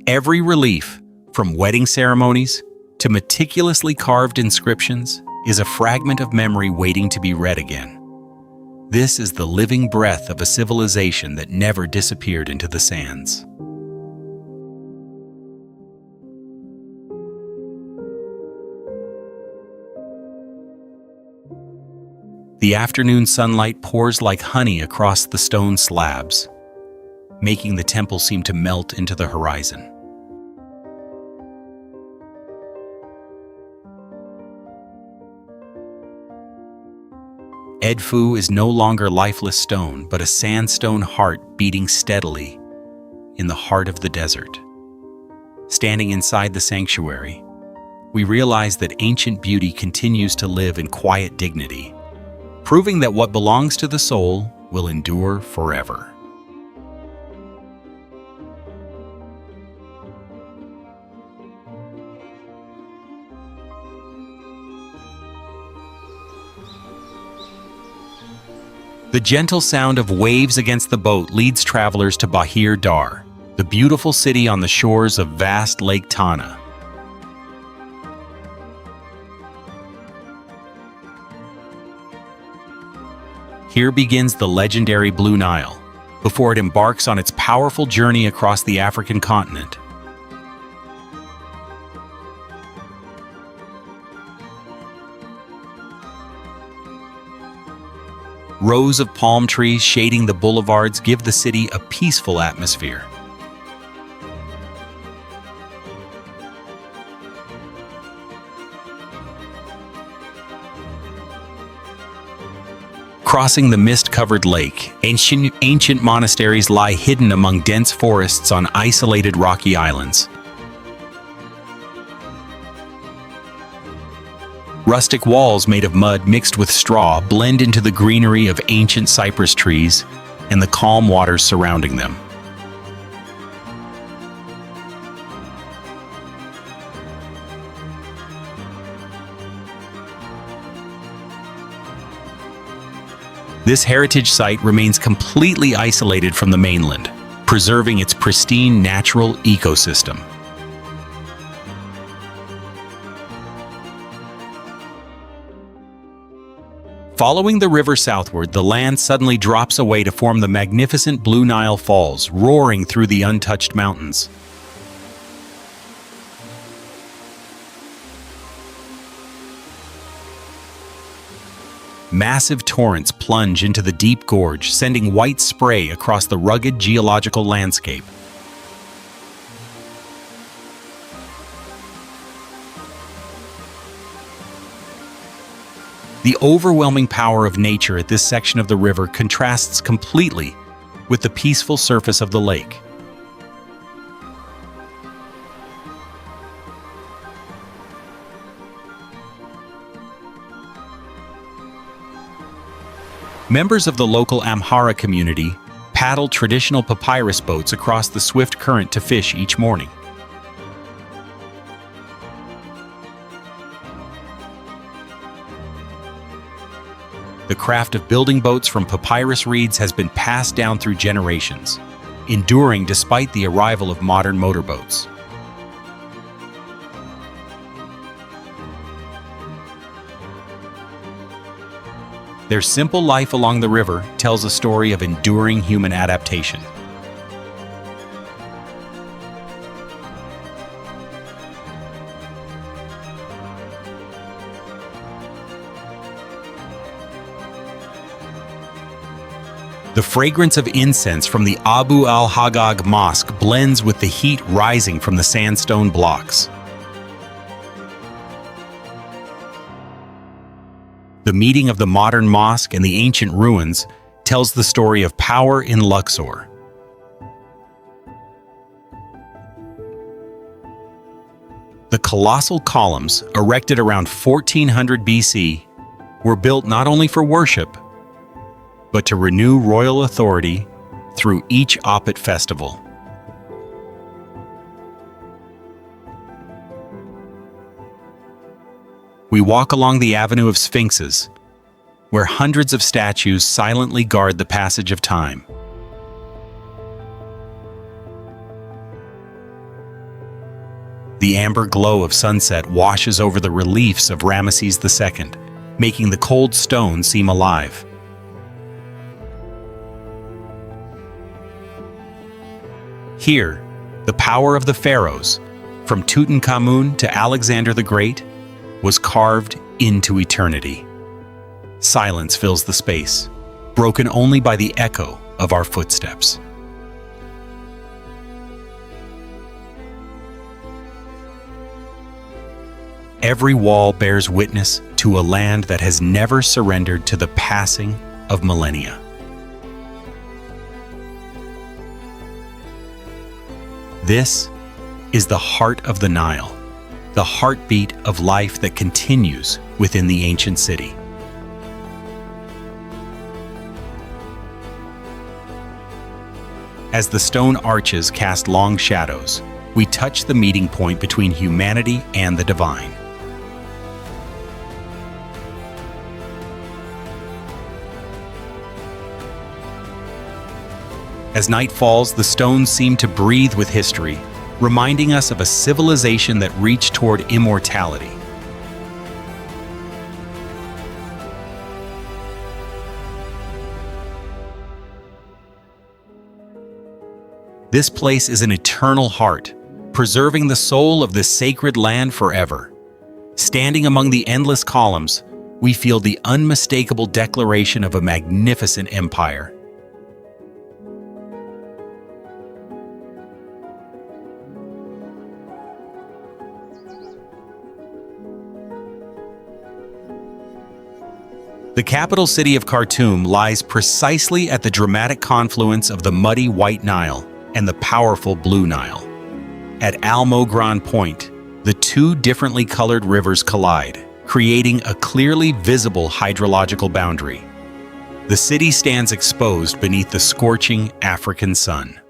Every relief, from wedding ceremonies to meticulously carved inscriptions, is a fragment of memory waiting to be read again. This is the living breath of a civilization that never disappeared into the sands. The afternoon sunlight pours like honey across the stone slabs, making the temple seem to melt into the horizon. Edfu is no longer lifeless stone, but a sandstone heart beating steadily in the heart of the desert. Standing inside the sanctuary, we realize that ancient beauty continues to live in quiet dignity, proving that what belongs to the soul will endure forever. The gentle sound of waves against the boat leads travelers to Bahir Dar, the beautiful city on the shores of vast Lake Tana. Here begins the legendary Blue Nile, before it embarks on its powerful journey across the African continent. Rows of palm trees shading the boulevards give the city a peaceful atmosphere. Crossing the mist-covered lake, ancient monasteries lie hidden among dense forests on isolated rocky islands. Rustic walls made of mud mixed with straw blend into the greenery of ancient cypress trees and the calm waters surrounding them. This heritage site remains completely isolated from the mainland, preserving its pristine natural ecosystem. Following the river southward, the land suddenly drops away to form the magnificent Blue Nile Falls, roaring through the untouched mountains. Massive torrents plunge into the deep gorge, sending white spray across the rugged geological landscape. The overwhelming power of nature at this section of the river contrasts completely with the peaceful surface of the lake. Members of the local Amhara community paddle traditional papyrus boats across the swift current to fish each morning. The craft of building boats from papyrus reeds has been passed down through generations, enduring despite the arrival of modern motorboats. Their simple life along the river tells a story of enduring human adaptation. The fragrance of incense from the Abu al-Haggag Mosque blends with the heat rising from the sandstone blocks. The meeting of the modern mosque and the ancient ruins tells the story of power in Luxor. The colossal columns, erected around 1400 BC, were built not only for worship, but to renew royal authority through each Apit festival. We walk along the Avenue of Sphinxes, where hundreds of statues silently guard the passage of time. The amber glow of sunset washes over the reliefs of Ramesses II, making the cold stone seem alive. Here, the power of the Pharaohs, from Tutankhamun to Alexander the Great, was carved into eternity. Silence fills the space, broken only by the echo of our footsteps. Every wall bears witness to a land that has never surrendered to the passing of millennia. This is the heart of the Nile, the heartbeat of life that continues within the ancient city. As the stone arches cast long shadows, we touch the meeting point between humanity and the divine. As night falls, the stones seem to breathe with history, reminding us of a civilization that reached toward immortality. This place is an eternal heart, preserving the soul of this sacred land forever. Standing among the endless columns, we feel the unmistakable declaration of a magnificent empire. The capital city of Khartoum lies precisely at the dramatic confluence of the muddy White Nile and the powerful Blue Nile. At Al Mogran Point, the two differently colored rivers collide, creating a clearly visible hydrological boundary. The city stands exposed beneath the scorching African sun.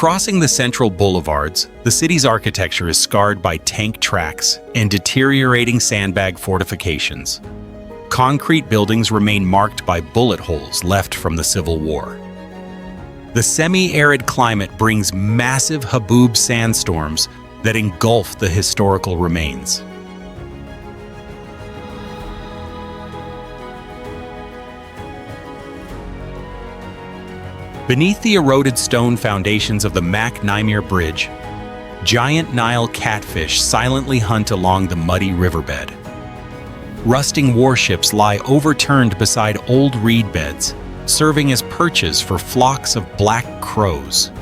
Crossing the central boulevards, the city's architecture is scarred by tank tracks and deteriorating sandbag fortifications. Concrete buildings remain marked by bullet holes left from the Civil War. The semi-arid climate brings massive Haboob sandstorms that engulf the historical remains. Beneath the eroded stone foundations of the Nimir Bridge, giant Nile catfish silently hunt along the muddy riverbed. Rusting warships lie overturned beside old reed beds, serving as perches for flocks of black crows.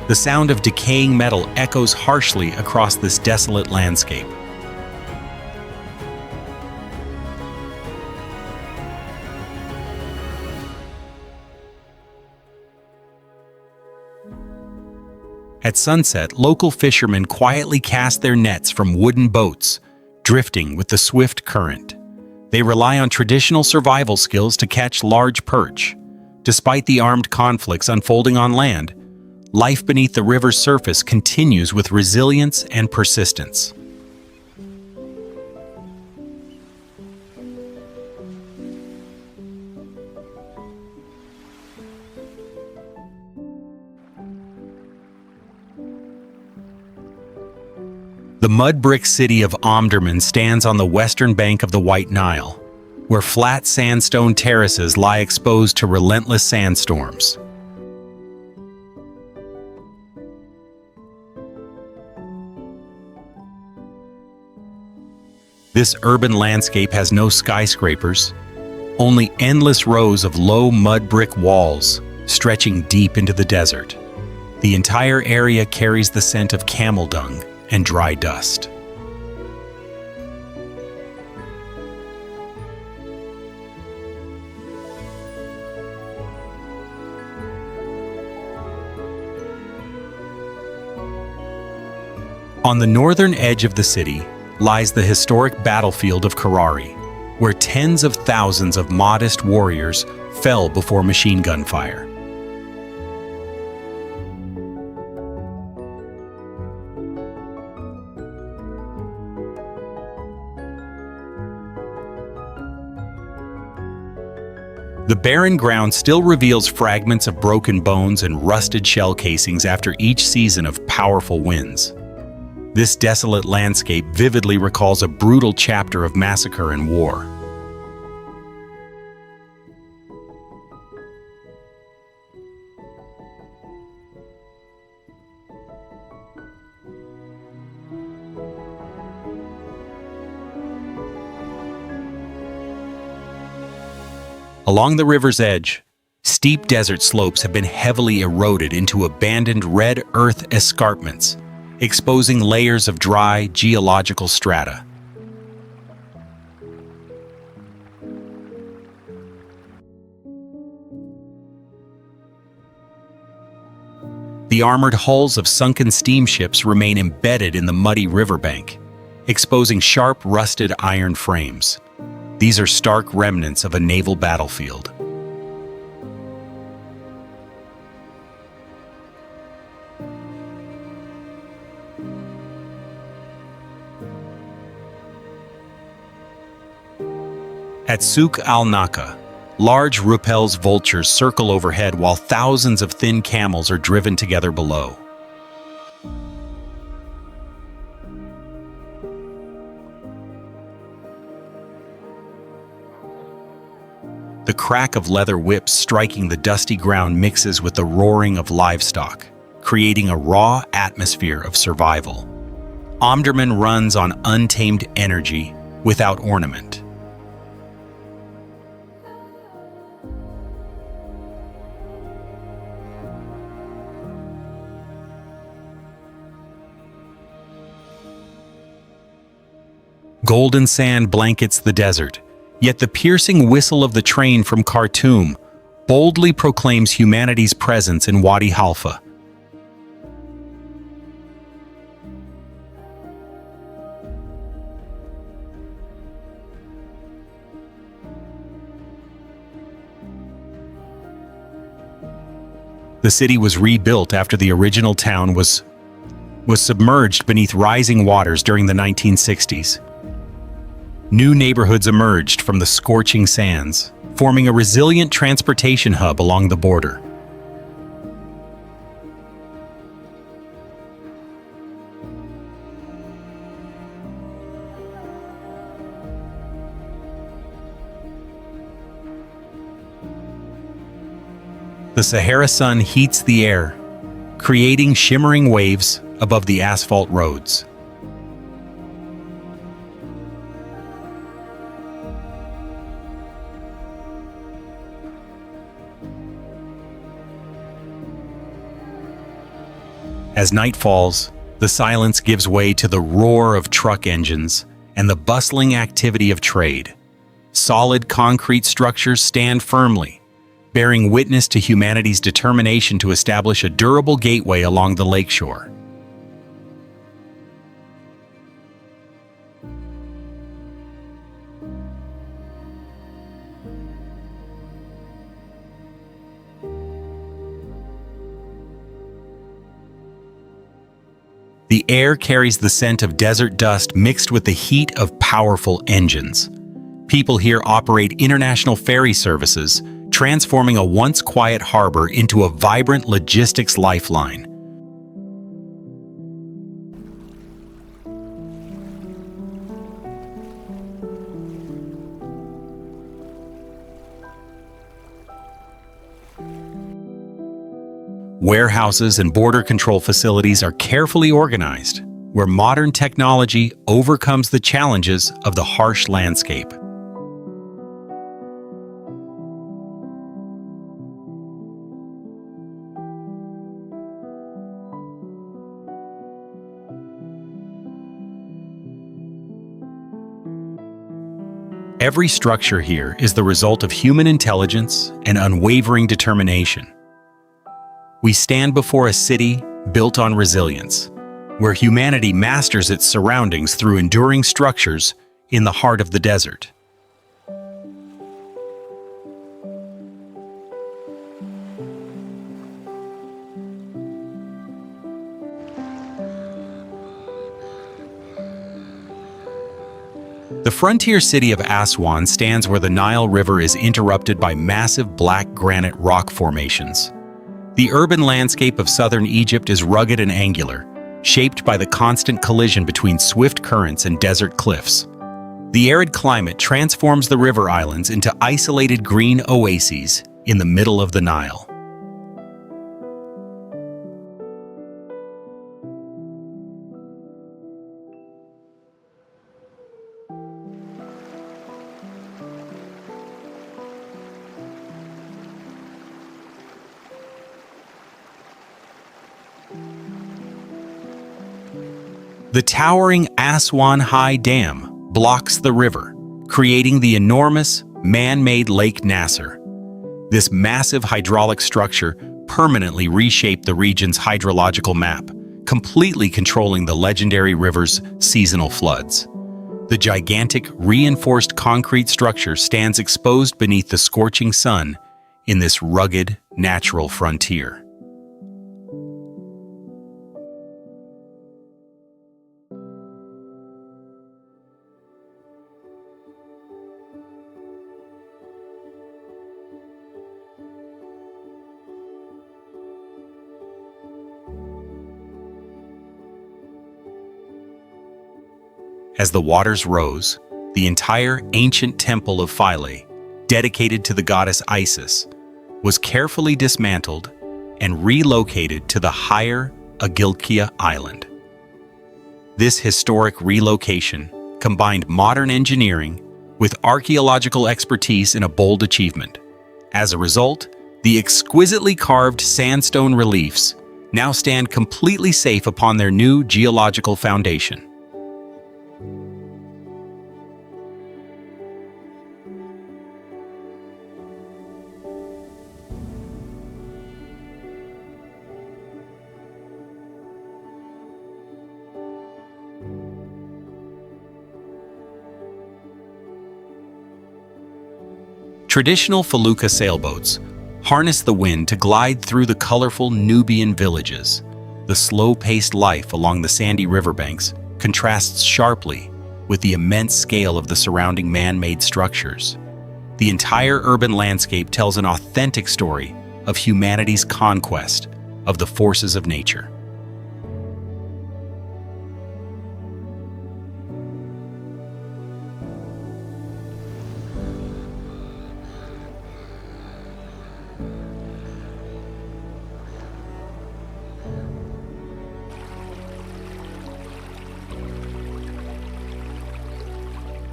The sound of decaying metal echoes harshly across this desolate landscape. At sunset, local fishermen quietly cast their nets from wooden boats, drifting with the swift current. They rely on traditional survival skills to catch large perch. Despite the armed conflicts unfolding on land, life beneath the river's surface continues with resilience and persistence. The mud brick city of Omdurman stands on the western bank of the White Nile, where flat sandstone terraces lie exposed to relentless sandstorms. This urban landscape has no skyscrapers, only endless rows of low mud brick walls stretching deep into the desert. The entire area carries the scent of camel dung and dry dust. On the northern edge of the city lies the historic battlefield of Karari, where tens of thousands of modest warriors fell before machine gun fire. The barren ground still reveals fragments of broken bones and rusted shell casings after each season of powerful winds. This desolate landscape vividly recalls a brutal chapter of massacre and war. Along the river's edge, steep desert slopes have been heavily eroded into abandoned red earth escarpments, exposing layers of dry geological strata. The armored hulls of sunken steamships remain embedded in the muddy riverbank, exposing sharp, rusted iron frames. These are stark remnants of a naval battlefield. At Souk al-Naka, large Rupel's vultures circle overhead while thousands of thin camels are driven together below. The crack of leather whips striking the dusty ground mixes with the roaring of livestock, creating a raw atmosphere of survival. Omdurman runs on untamed energy without ornament. Golden sand blankets the desert, yet the piercing whistle of the train from Khartoum boldly proclaims humanity's presence in Wadi Halfa. The city was rebuilt after the original town was submerged beneath rising waters during the 1960s. New neighborhoods emerged from the scorching sands, forming a resilient transportation hub along the border. The Sahara sun heats the air, creating shimmering waves above the asphalt roads. As night falls, the silence gives way to the roar of truck engines and the bustling activity of trade. Solid concrete structures stand firmly, bearing witness to humanity's determination to establish a durable gateway along the lakeshore. The air carries the scent of desert dust mixed with the heat of powerful engines. People here operate international ferry services, transforming a once quiet harbor into a vibrant logistics lifeline. Warehouses and border control facilities are carefully organized, where modern technology overcomes the challenges of the harsh landscape. Every structure here is the result of human intelligence and unwavering determination. We stand before a city built on resilience, where humanity masters its surroundings through enduring structures in the heart of the desert. The frontier city of Aswan stands where the Nile River is interrupted by massive black granite rock formations. The urban landscape of southern Egypt is rugged and angular, shaped by the constant collision between swift currents and desert cliffs. The arid climate transforms the river islands into isolated green oases in the middle of the Nile. The towering Aswan High Dam blocks the river, creating the enormous, man-made Lake Nasser. This massive hydraulic structure permanently reshaped the region's hydrological map, completely controlling the legendary river's seasonal floods. The gigantic, reinforced concrete structure stands exposed beneath the scorching sun in this rugged, natural frontier. As the waters rose, the entire ancient temple of Philae, dedicated to the goddess Isis, was carefully dismantled and relocated to the higher Agilkia Island. This historic relocation combined modern engineering with archaeological expertise in a bold achievement. As a result, the exquisitely carved sandstone reliefs now stand completely safe upon their new geological foundation. Traditional felucca sailboats, harness the wind to glide through the colorful Nubian villages. The slow-paced life along the sandy riverbanks contrasts sharply with the immense scale of the surrounding man-made structures. The entire urban landscape tells an authentic story of humanity's conquest of the forces of nature.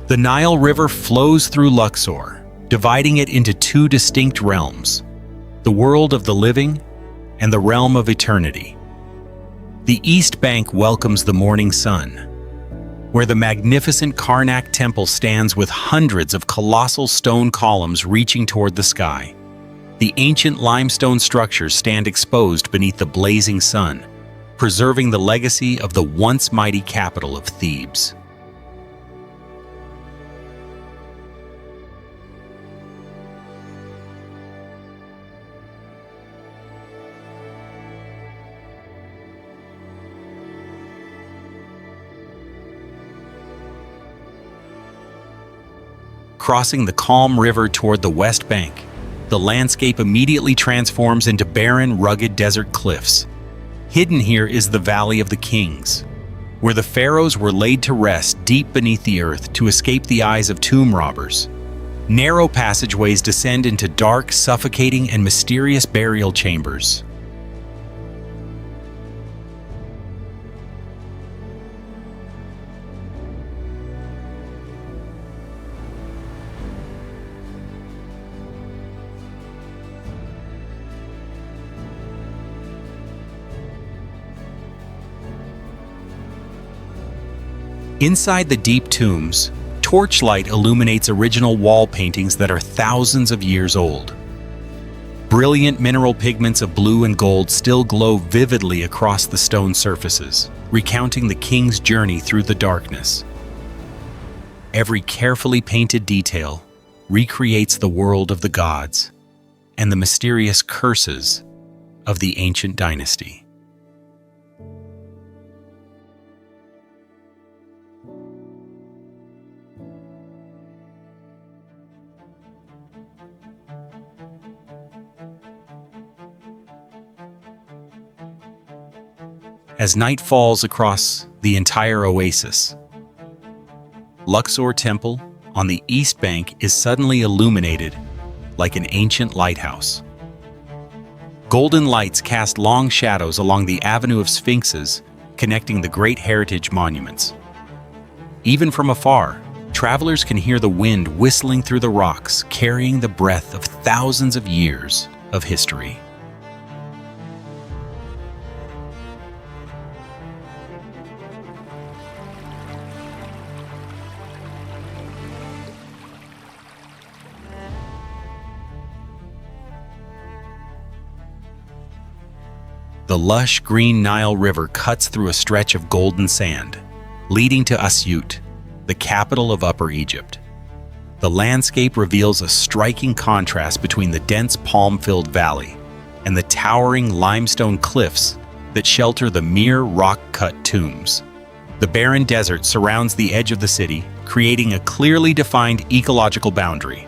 The Nile River flows through Luxor, dividing it into two distinct realms, the world of the living and the realm of eternity. The east bank welcomes the morning sun, where the magnificent Karnak temple stands with hundreds of colossal stone columns reaching toward the sky. The ancient limestone structures stand exposed beneath the blazing sun, preserving the legacy of the once mighty capital of Thebes. Crossing the calm river toward the west bank, the landscape immediately transforms into barren, rugged desert cliffs. Hidden here is the Valley of the Kings, where the pharaohs were laid to rest deep beneath the earth to escape the eyes of tomb robbers. Narrow passageways descend into dark, suffocating, and mysterious burial chambers. Inside the deep tombs, torchlight illuminates original wall paintings that are thousands of years old. Brilliant mineral pigments of blue and gold still glow vividly across the stone surfaces, recounting the king's journey through the darkness. Every carefully painted detail recreates the world of the gods and the mysterious curses of the ancient dynasty. As night falls across the entire oasis, Luxor Temple on the east bank is suddenly illuminated like an ancient lighthouse. Golden lights cast long shadows along the avenue of sphinxes connecting the great heritage monuments. Even from afar, travelers can hear the wind whistling through the rocks, carrying the breath of thousands of years of history. The lush green Nile River cuts through a stretch of golden sand, leading to Asyut, the capital of Upper Egypt. The landscape reveals a striking contrast between the dense palm-filled valley and the towering limestone cliffs that shelter the mere rock-cut tombs. The barren desert surrounds the edge of the city, creating a clearly defined ecological boundary.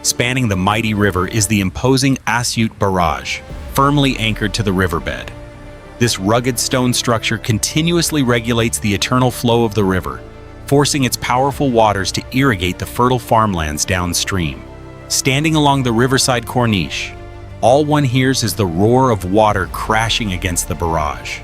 Spanning the mighty river is the imposing Asyut Barrage, firmly anchored to the riverbed. This rugged stone structure continuously regulates the eternal flow of the river, forcing its powerful waters to irrigate the fertile farmlands downstream. Standing along the riverside corniche, all one hears is the roar of water crashing against the barrage.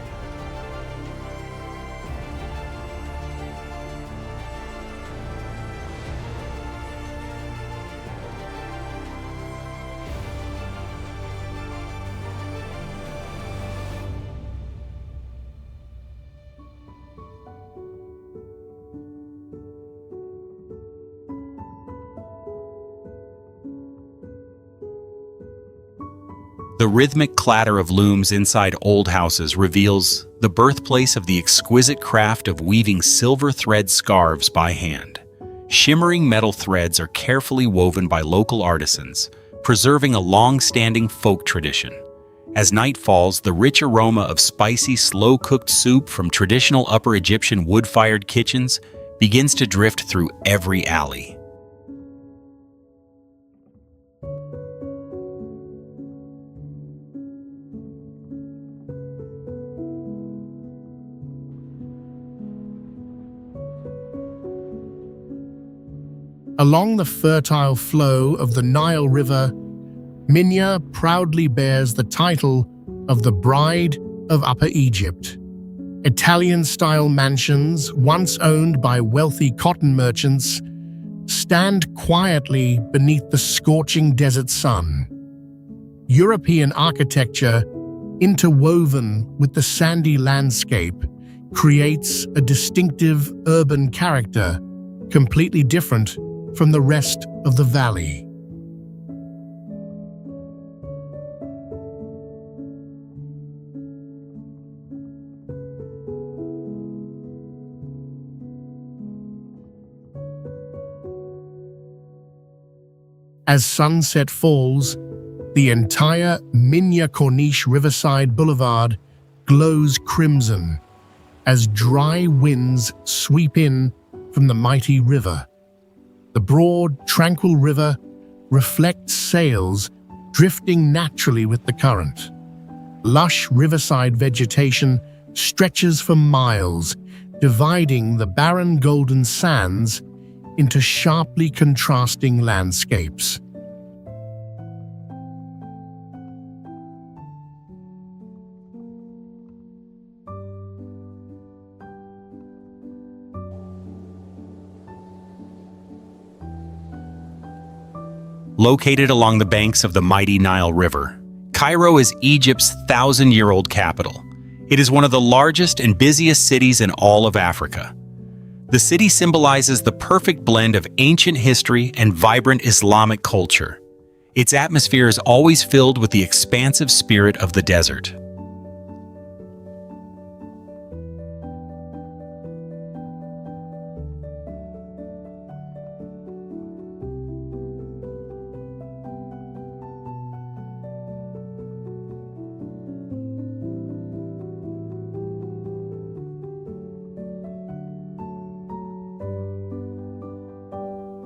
The rhythmic clatter of looms inside old houses reveals the birthplace of the exquisite craft of weaving silver thread scarves by hand. Shimmering metal threads are carefully woven by local artisans, preserving a long-standing folk tradition. As night falls, the rich aroma of spicy, slow-cooked soup from traditional Upper Egyptian wood-fired kitchens begins to drift through every alley. Along the fertile flow of the Nile River, Minya proudly bears the title of the Bride of Upper Egypt. Italian-style mansions, once owned by wealthy cotton merchants, stand quietly beneath the scorching desert sun. European architecture, interwoven with the sandy landscape, creates a distinctive urban character, completely different from the rest of the valley. As sunset falls, the entire Minya Corniche Riverside Boulevard glows crimson as dry winds sweep in from the mighty river. The broad, tranquil river reflects sails drifting naturally with the current. Lush riverside vegetation stretches for miles, dividing the barren golden sands into sharply contrasting landscapes. Located along the banks of the mighty Nile River, Cairo is Egypt's 1,000-year-old capital. It is one of the largest and busiest cities in all of Africa. The city symbolizes the perfect blend of ancient history and vibrant Islamic culture. Its atmosphere is always filled with the expansive spirit of the desert.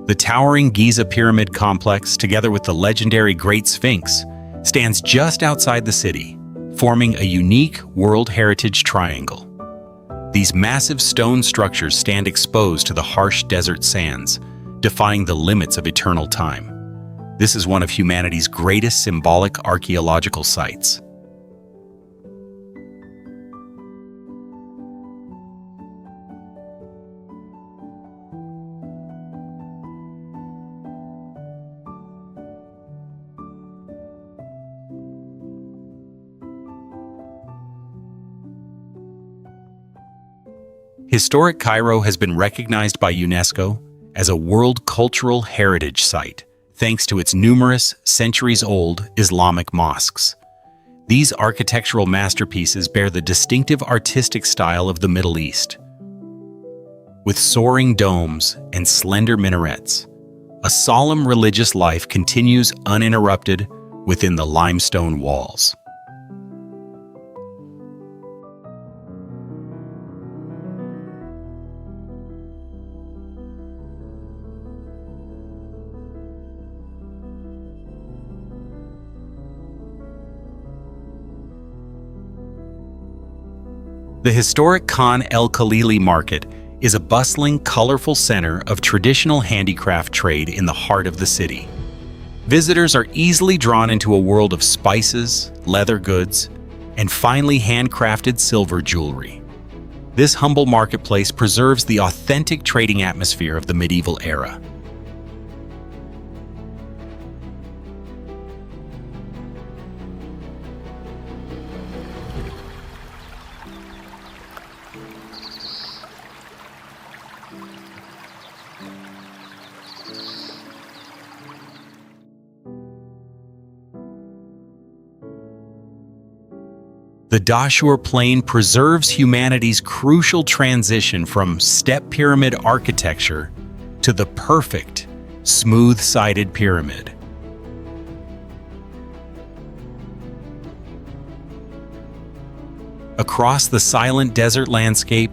The towering Giza Pyramid complex, together with the legendary Great Sphinx, stands just outside the city, forming a unique World Heritage Triangle. These massive stone structures stand exposed to the harsh desert sands, defying the limits of eternal time. This is one of humanity's greatest symbolic archaeological sites. Historic Cairo has been recognized by UNESCO as a World Cultural Heritage Site, thanks to its numerous, centuries-old Islamic mosques. These architectural masterpieces bear the distinctive artistic style of the Middle East. With soaring domes and slender minarets, a solemn religious life continues uninterrupted within the limestone walls. The historic Khan el-Khalili Market is a bustling, colorful center of traditional handicraft trade in the heart of the city. Visitors are easily drawn into a world of spices, leather goods, and finely handcrafted silver jewelry. This humble marketplace preserves the authentic trading atmosphere of the medieval era. The Dashur Plain preserves humanity's crucial transition from step pyramid architecture to the perfect, smooth-sided pyramid. Across the silent desert landscape,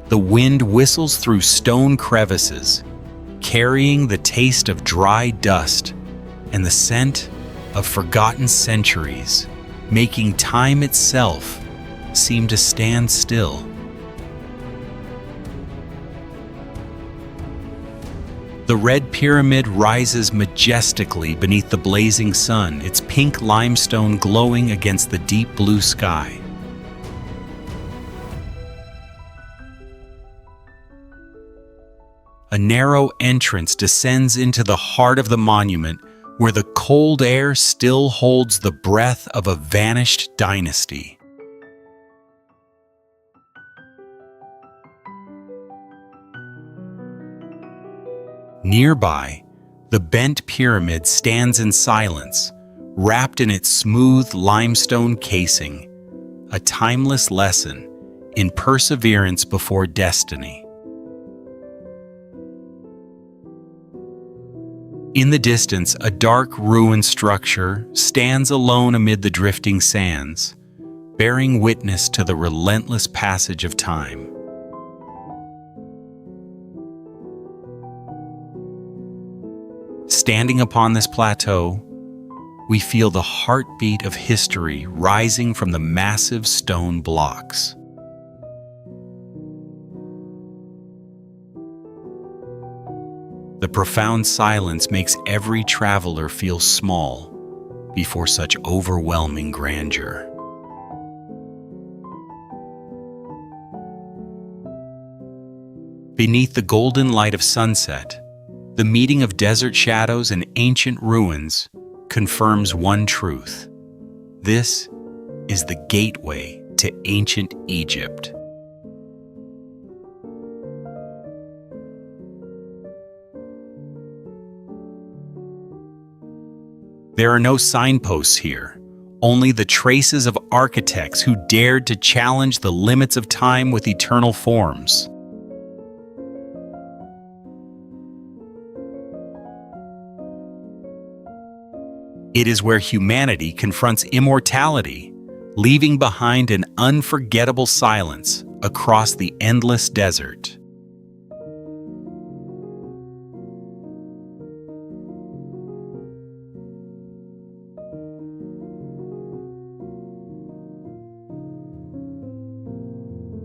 the wind whistles through stone crevices, carrying the taste of dry dust and the scent of forgotten centuries, making time itself seem to stand still. The Red Pyramid rises majestically beneath the blazing sun, its pink limestone glowing against the deep blue sky. A narrow entrance descends into the heart of the monument, where the cold air still holds the breath of a vanished dynasty. Nearby, the bent pyramid stands in silence, wrapped in its smooth limestone casing, a timeless lesson in perseverance before destiny. In the distance, a dark ruined structure stands alone amid the drifting sands, bearing witness to the relentless passage of time. Standing upon this plateau, we feel the heartbeat of history rising from the massive stone blocks. The profound silence makes every traveler feel small before such overwhelming grandeur. Beneath the golden light of sunset, the meeting of desert shadows and ancient ruins confirms one truth. This is the gateway to ancient Egypt. There are no signposts here, only the traces of architects who dared to challenge the limits of time with eternal forms. It is where humanity confronts immortality, leaving behind an unforgettable silence across the endless desert.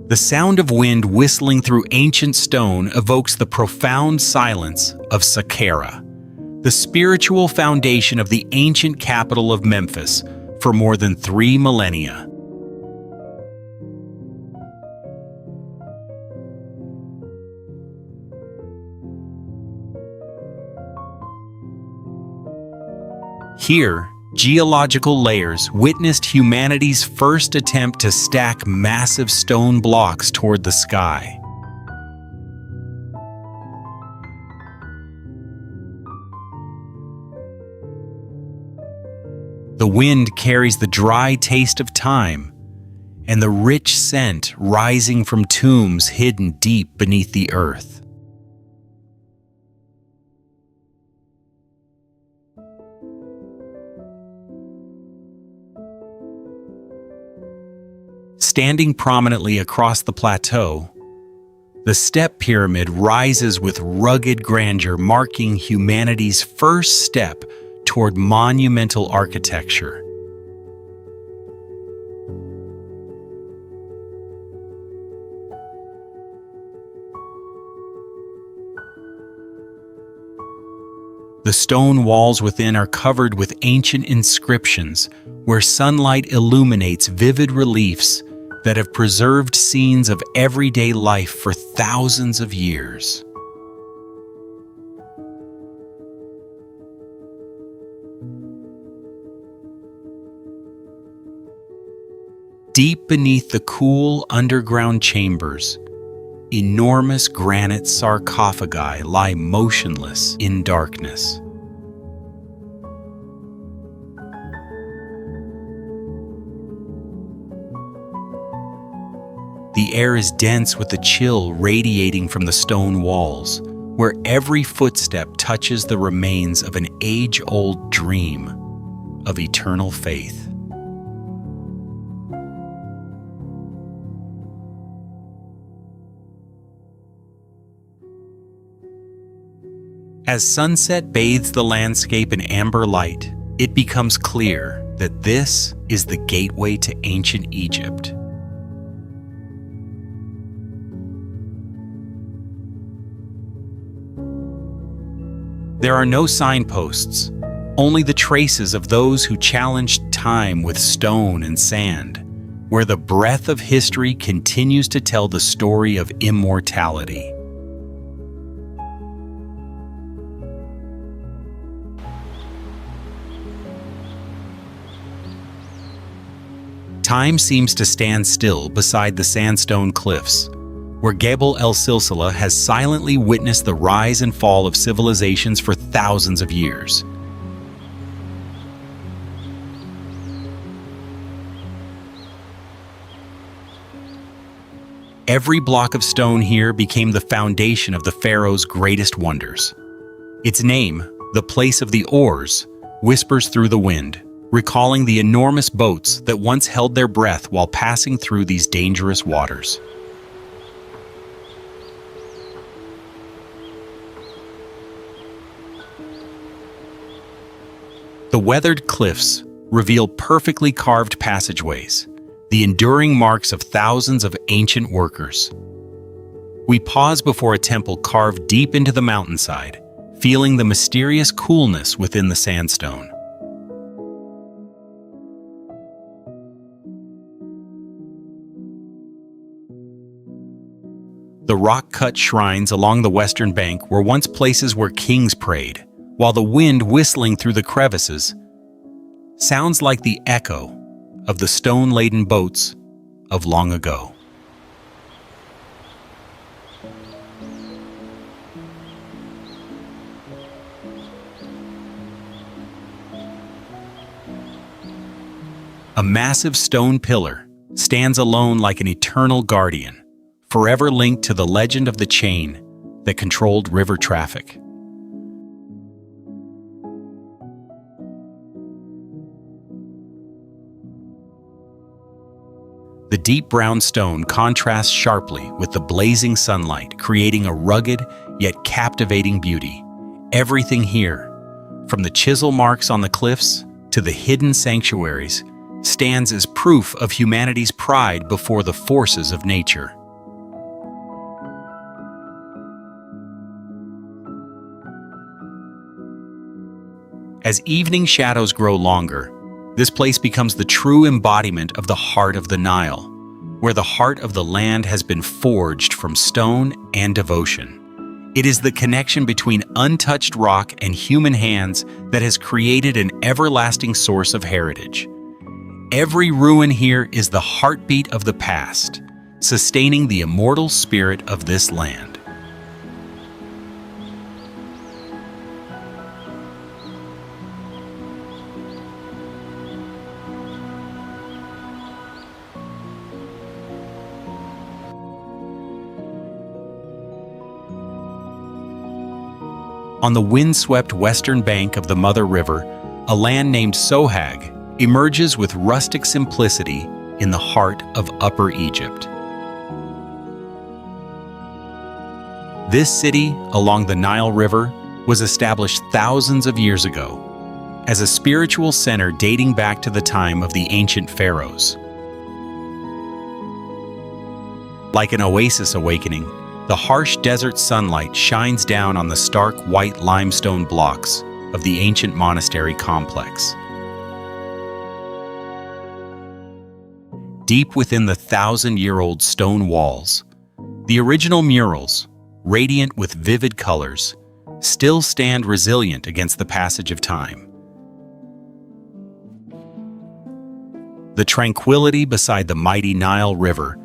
The sound of wind whistling through ancient stone evokes the profound silence of Saqqara, the spiritual foundation of the ancient capital of Memphis for more than 3 millennia. Here, geological layers witnessed humanity's first attempt to stack massive stone blocks toward the sky. The wind carries the dry taste of time and the rich scent rising from tombs hidden deep beneath the earth. Standing prominently across the plateau, the step pyramid rises with rugged grandeur, marking humanity's first step toward monumental architecture. The stone walls within are covered with ancient inscriptions, where sunlight illuminates vivid reliefs that have preserved scenes of everyday life for thousands of years. Deep beneath the cool underground chambers, enormous granite sarcophagi lie motionless in darkness. The air is dense with the chill radiating from the stone walls, where every footstep touches the remains of an age-old dream of eternal faith. As sunset bathes the landscape in amber light, it becomes clear that this is the gateway to ancient Egypt. There are no signposts, only the traces of those who challenged time with stone and sand, where the breath of history continues to tell the story of immortality. Time seems to stand still beside the sandstone cliffs, where Gebel el-Silsila has silently witnessed the rise and fall of civilizations for thousands of years. Every block of stone here became the foundation of the Pharaohs' greatest wonders. Its name, the place of the oars, whispers through the wind, recalling the enormous boats that once held their breath while passing through these dangerous waters. The weathered cliffs reveal perfectly carved passageways, the enduring marks of thousands of ancient workers. We pause before a temple carved deep into the mountainside, feeling the mysterious coolness within the sandstone. The rock-cut shrines along the western bank were once places where kings prayed, while the wind whistling through the crevices sounds like the echo of the stone-laden boats of long ago. A massive stone pillar stands alone like an eternal guardian, forever linked to the legend of the chain that controlled river traffic. The deep brown stone contrasts sharply with the blazing sunlight, creating a rugged yet captivating beauty. Everything here, from the chisel marks on the cliffs to the hidden sanctuaries, stands as proof of humanity's pride before the forces of nature. As evening shadows grow longer, this place becomes the true embodiment of the heart of the Nile, where the heart of the land has been forged from stone and devotion. It is the connection between untouched rock and human hands that has created an everlasting source of heritage. Every ruin here is the heartbeat of the past, sustaining the immortal spirit of this land. On the windswept western bank of the Mother River, a land named Sohag emerges with rustic simplicity in the heart of Upper Egypt. This city, along the Nile River, was established thousands of years ago as a spiritual center dating back to the time of the ancient pharaohs. Like an oasis awakening, the harsh desert sunlight shines down on the stark white limestone blocks of the ancient monastery complex. Deep within the thousand-year-old stone walls, the original murals, radiant with vivid colors, still stand resilient against the passage of time. The tranquility beside the mighty Nile River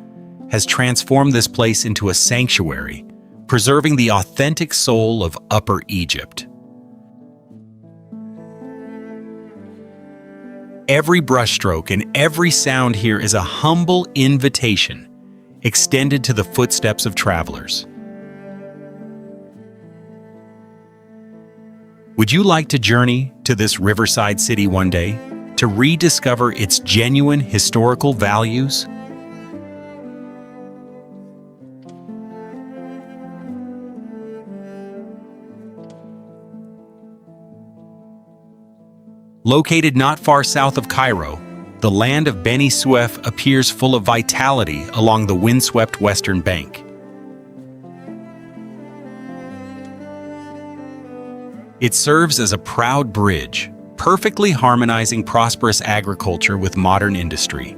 has transformed this place into a sanctuary, preserving the authentic soul of Upper Egypt. Every brushstroke and every sound here is a humble invitation, extended to the footsteps of travelers. Would you like to journey to this riverside city one day to rediscover its genuine historical values? Located not far south of Cairo, the land of Beni Suef appears full of vitality along the windswept western bank. It serves as a proud bridge, perfectly harmonizing prosperous agriculture with modern industry.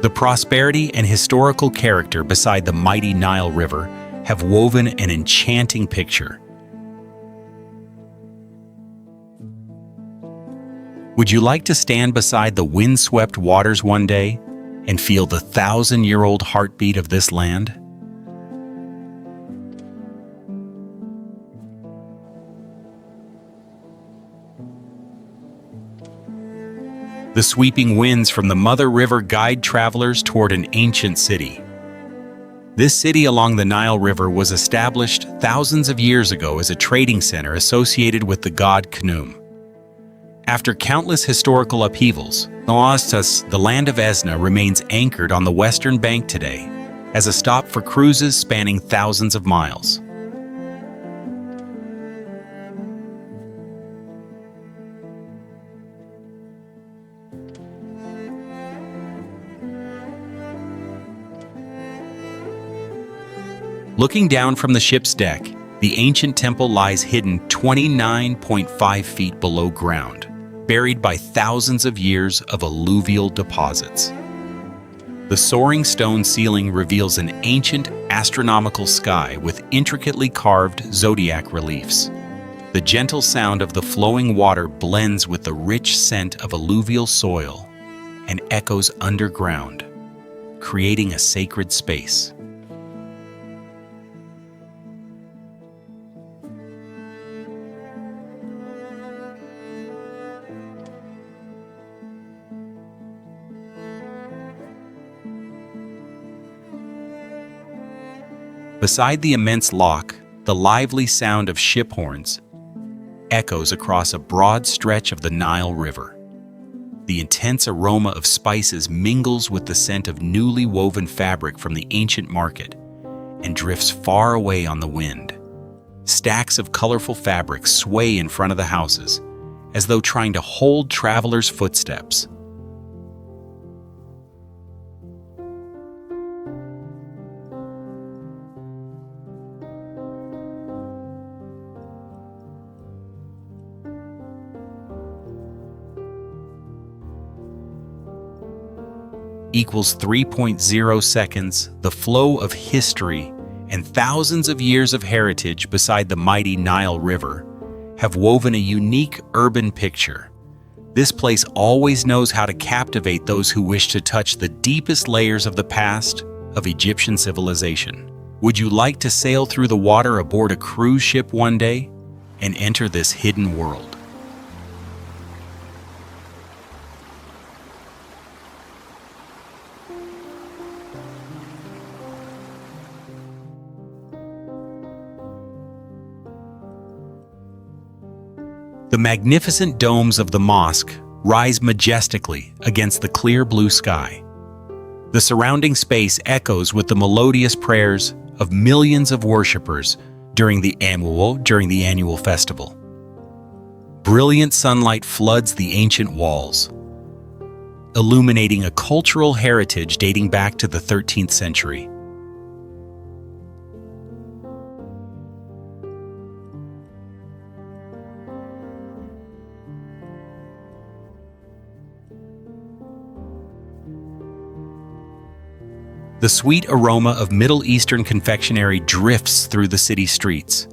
The prosperity and historical character beside the mighty Nile River have woven an enchanting picture. Would you like to stand beside the windswept waters one day and feel the 1,000-year-old heartbeat of this land? The sweeping winds from the Mother River guide travelers toward an ancient city. This city along the Nile River was established thousands of years ago as a trading center associated with the god Khnum. After countless historical upheavals, the land of Esna remains anchored on the western bank today as a stop for cruises spanning thousands of miles. Looking down from the ship's deck, the ancient temple lies hidden 29.5 feet below ground, buried by thousands of years of alluvial deposits. The soaring stone ceiling reveals an ancient astronomical sky with intricately carved zodiac reliefs. The gentle sound of the flowing water blends with the rich scent of alluvial soil and echoes underground, creating a sacred space. Beside the immense lock, the lively sound of ship horns echoes across a broad stretch of the Nile River. The intense aroma of spices mingles with the scent of newly woven fabric from the ancient market and drifts far away on the wind. Stacks of colorful fabric sway in front of the houses, as though trying to hold travelers' footsteps. Equals 3.0 seconds, the flow of history and thousands of years of heritage beside the mighty Nile River have woven a unique urban picture. This place always knows how to captivate those who wish to touch the deepest layers of the past of Egyptian civilization. Would you like to sail through the water aboard a cruise ship one day and enter this hidden world? The magnificent domes of the mosque rise majestically against the clear blue sky. The surrounding space echoes with the melodious prayers of millions of worshippers during the annual festival. Brilliant sunlight floods the ancient walls, illuminating a cultural heritage dating back to the 13th century. The sweet aroma of Middle Eastern confectionery drifts through the city streets.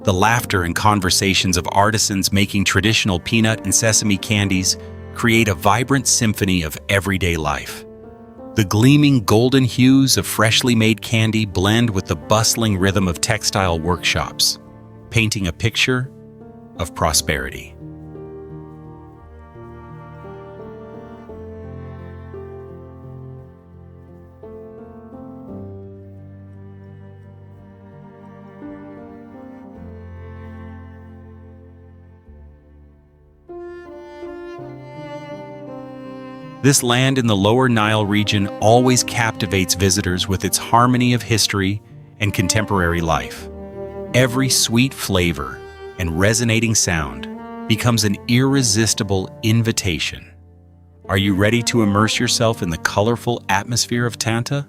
The laughter and conversations of artisans making traditional peanut and sesame candies create a vibrant symphony of everyday life. The gleaming golden hues of freshly made candy blend with the bustling rhythm of textile workshops, painting a picture of prosperity. This land in the lower Nile region always captivates visitors with its harmony of history and contemporary life. Every sweet flavor and resonating sound becomes an irresistible invitation. Are you ready to immerse yourself in the colorful atmosphere of Tanta?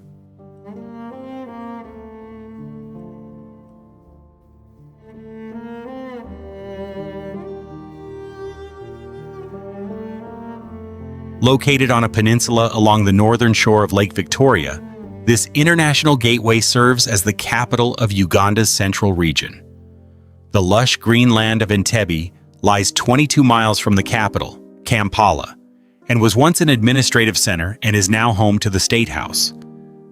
Located on a peninsula along the northern shore of Lake Victoria, this international gateway serves as the capital of Uganda's central region. The lush green land of Entebbe lies 22 miles from the capital, Kampala, and was once an administrative center and is now home to the State House.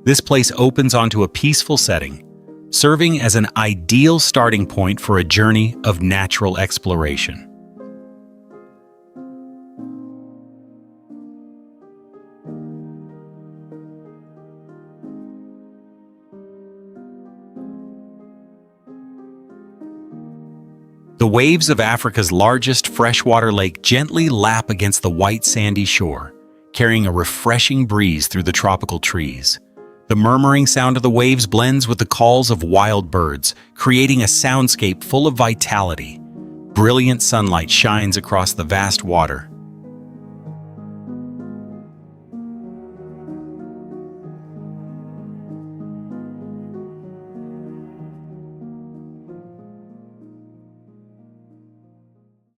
This place opens onto a peaceful setting, serving as an ideal starting point for a journey of natural exploration. The waves of Africa's largest freshwater lake gently lap against the white sandy shore, carrying a refreshing breeze through the tropical trees. The murmuring sound of the waves blends with the calls of wild birds, creating a soundscape full of vitality. Brilliant sunlight shines across the vast water,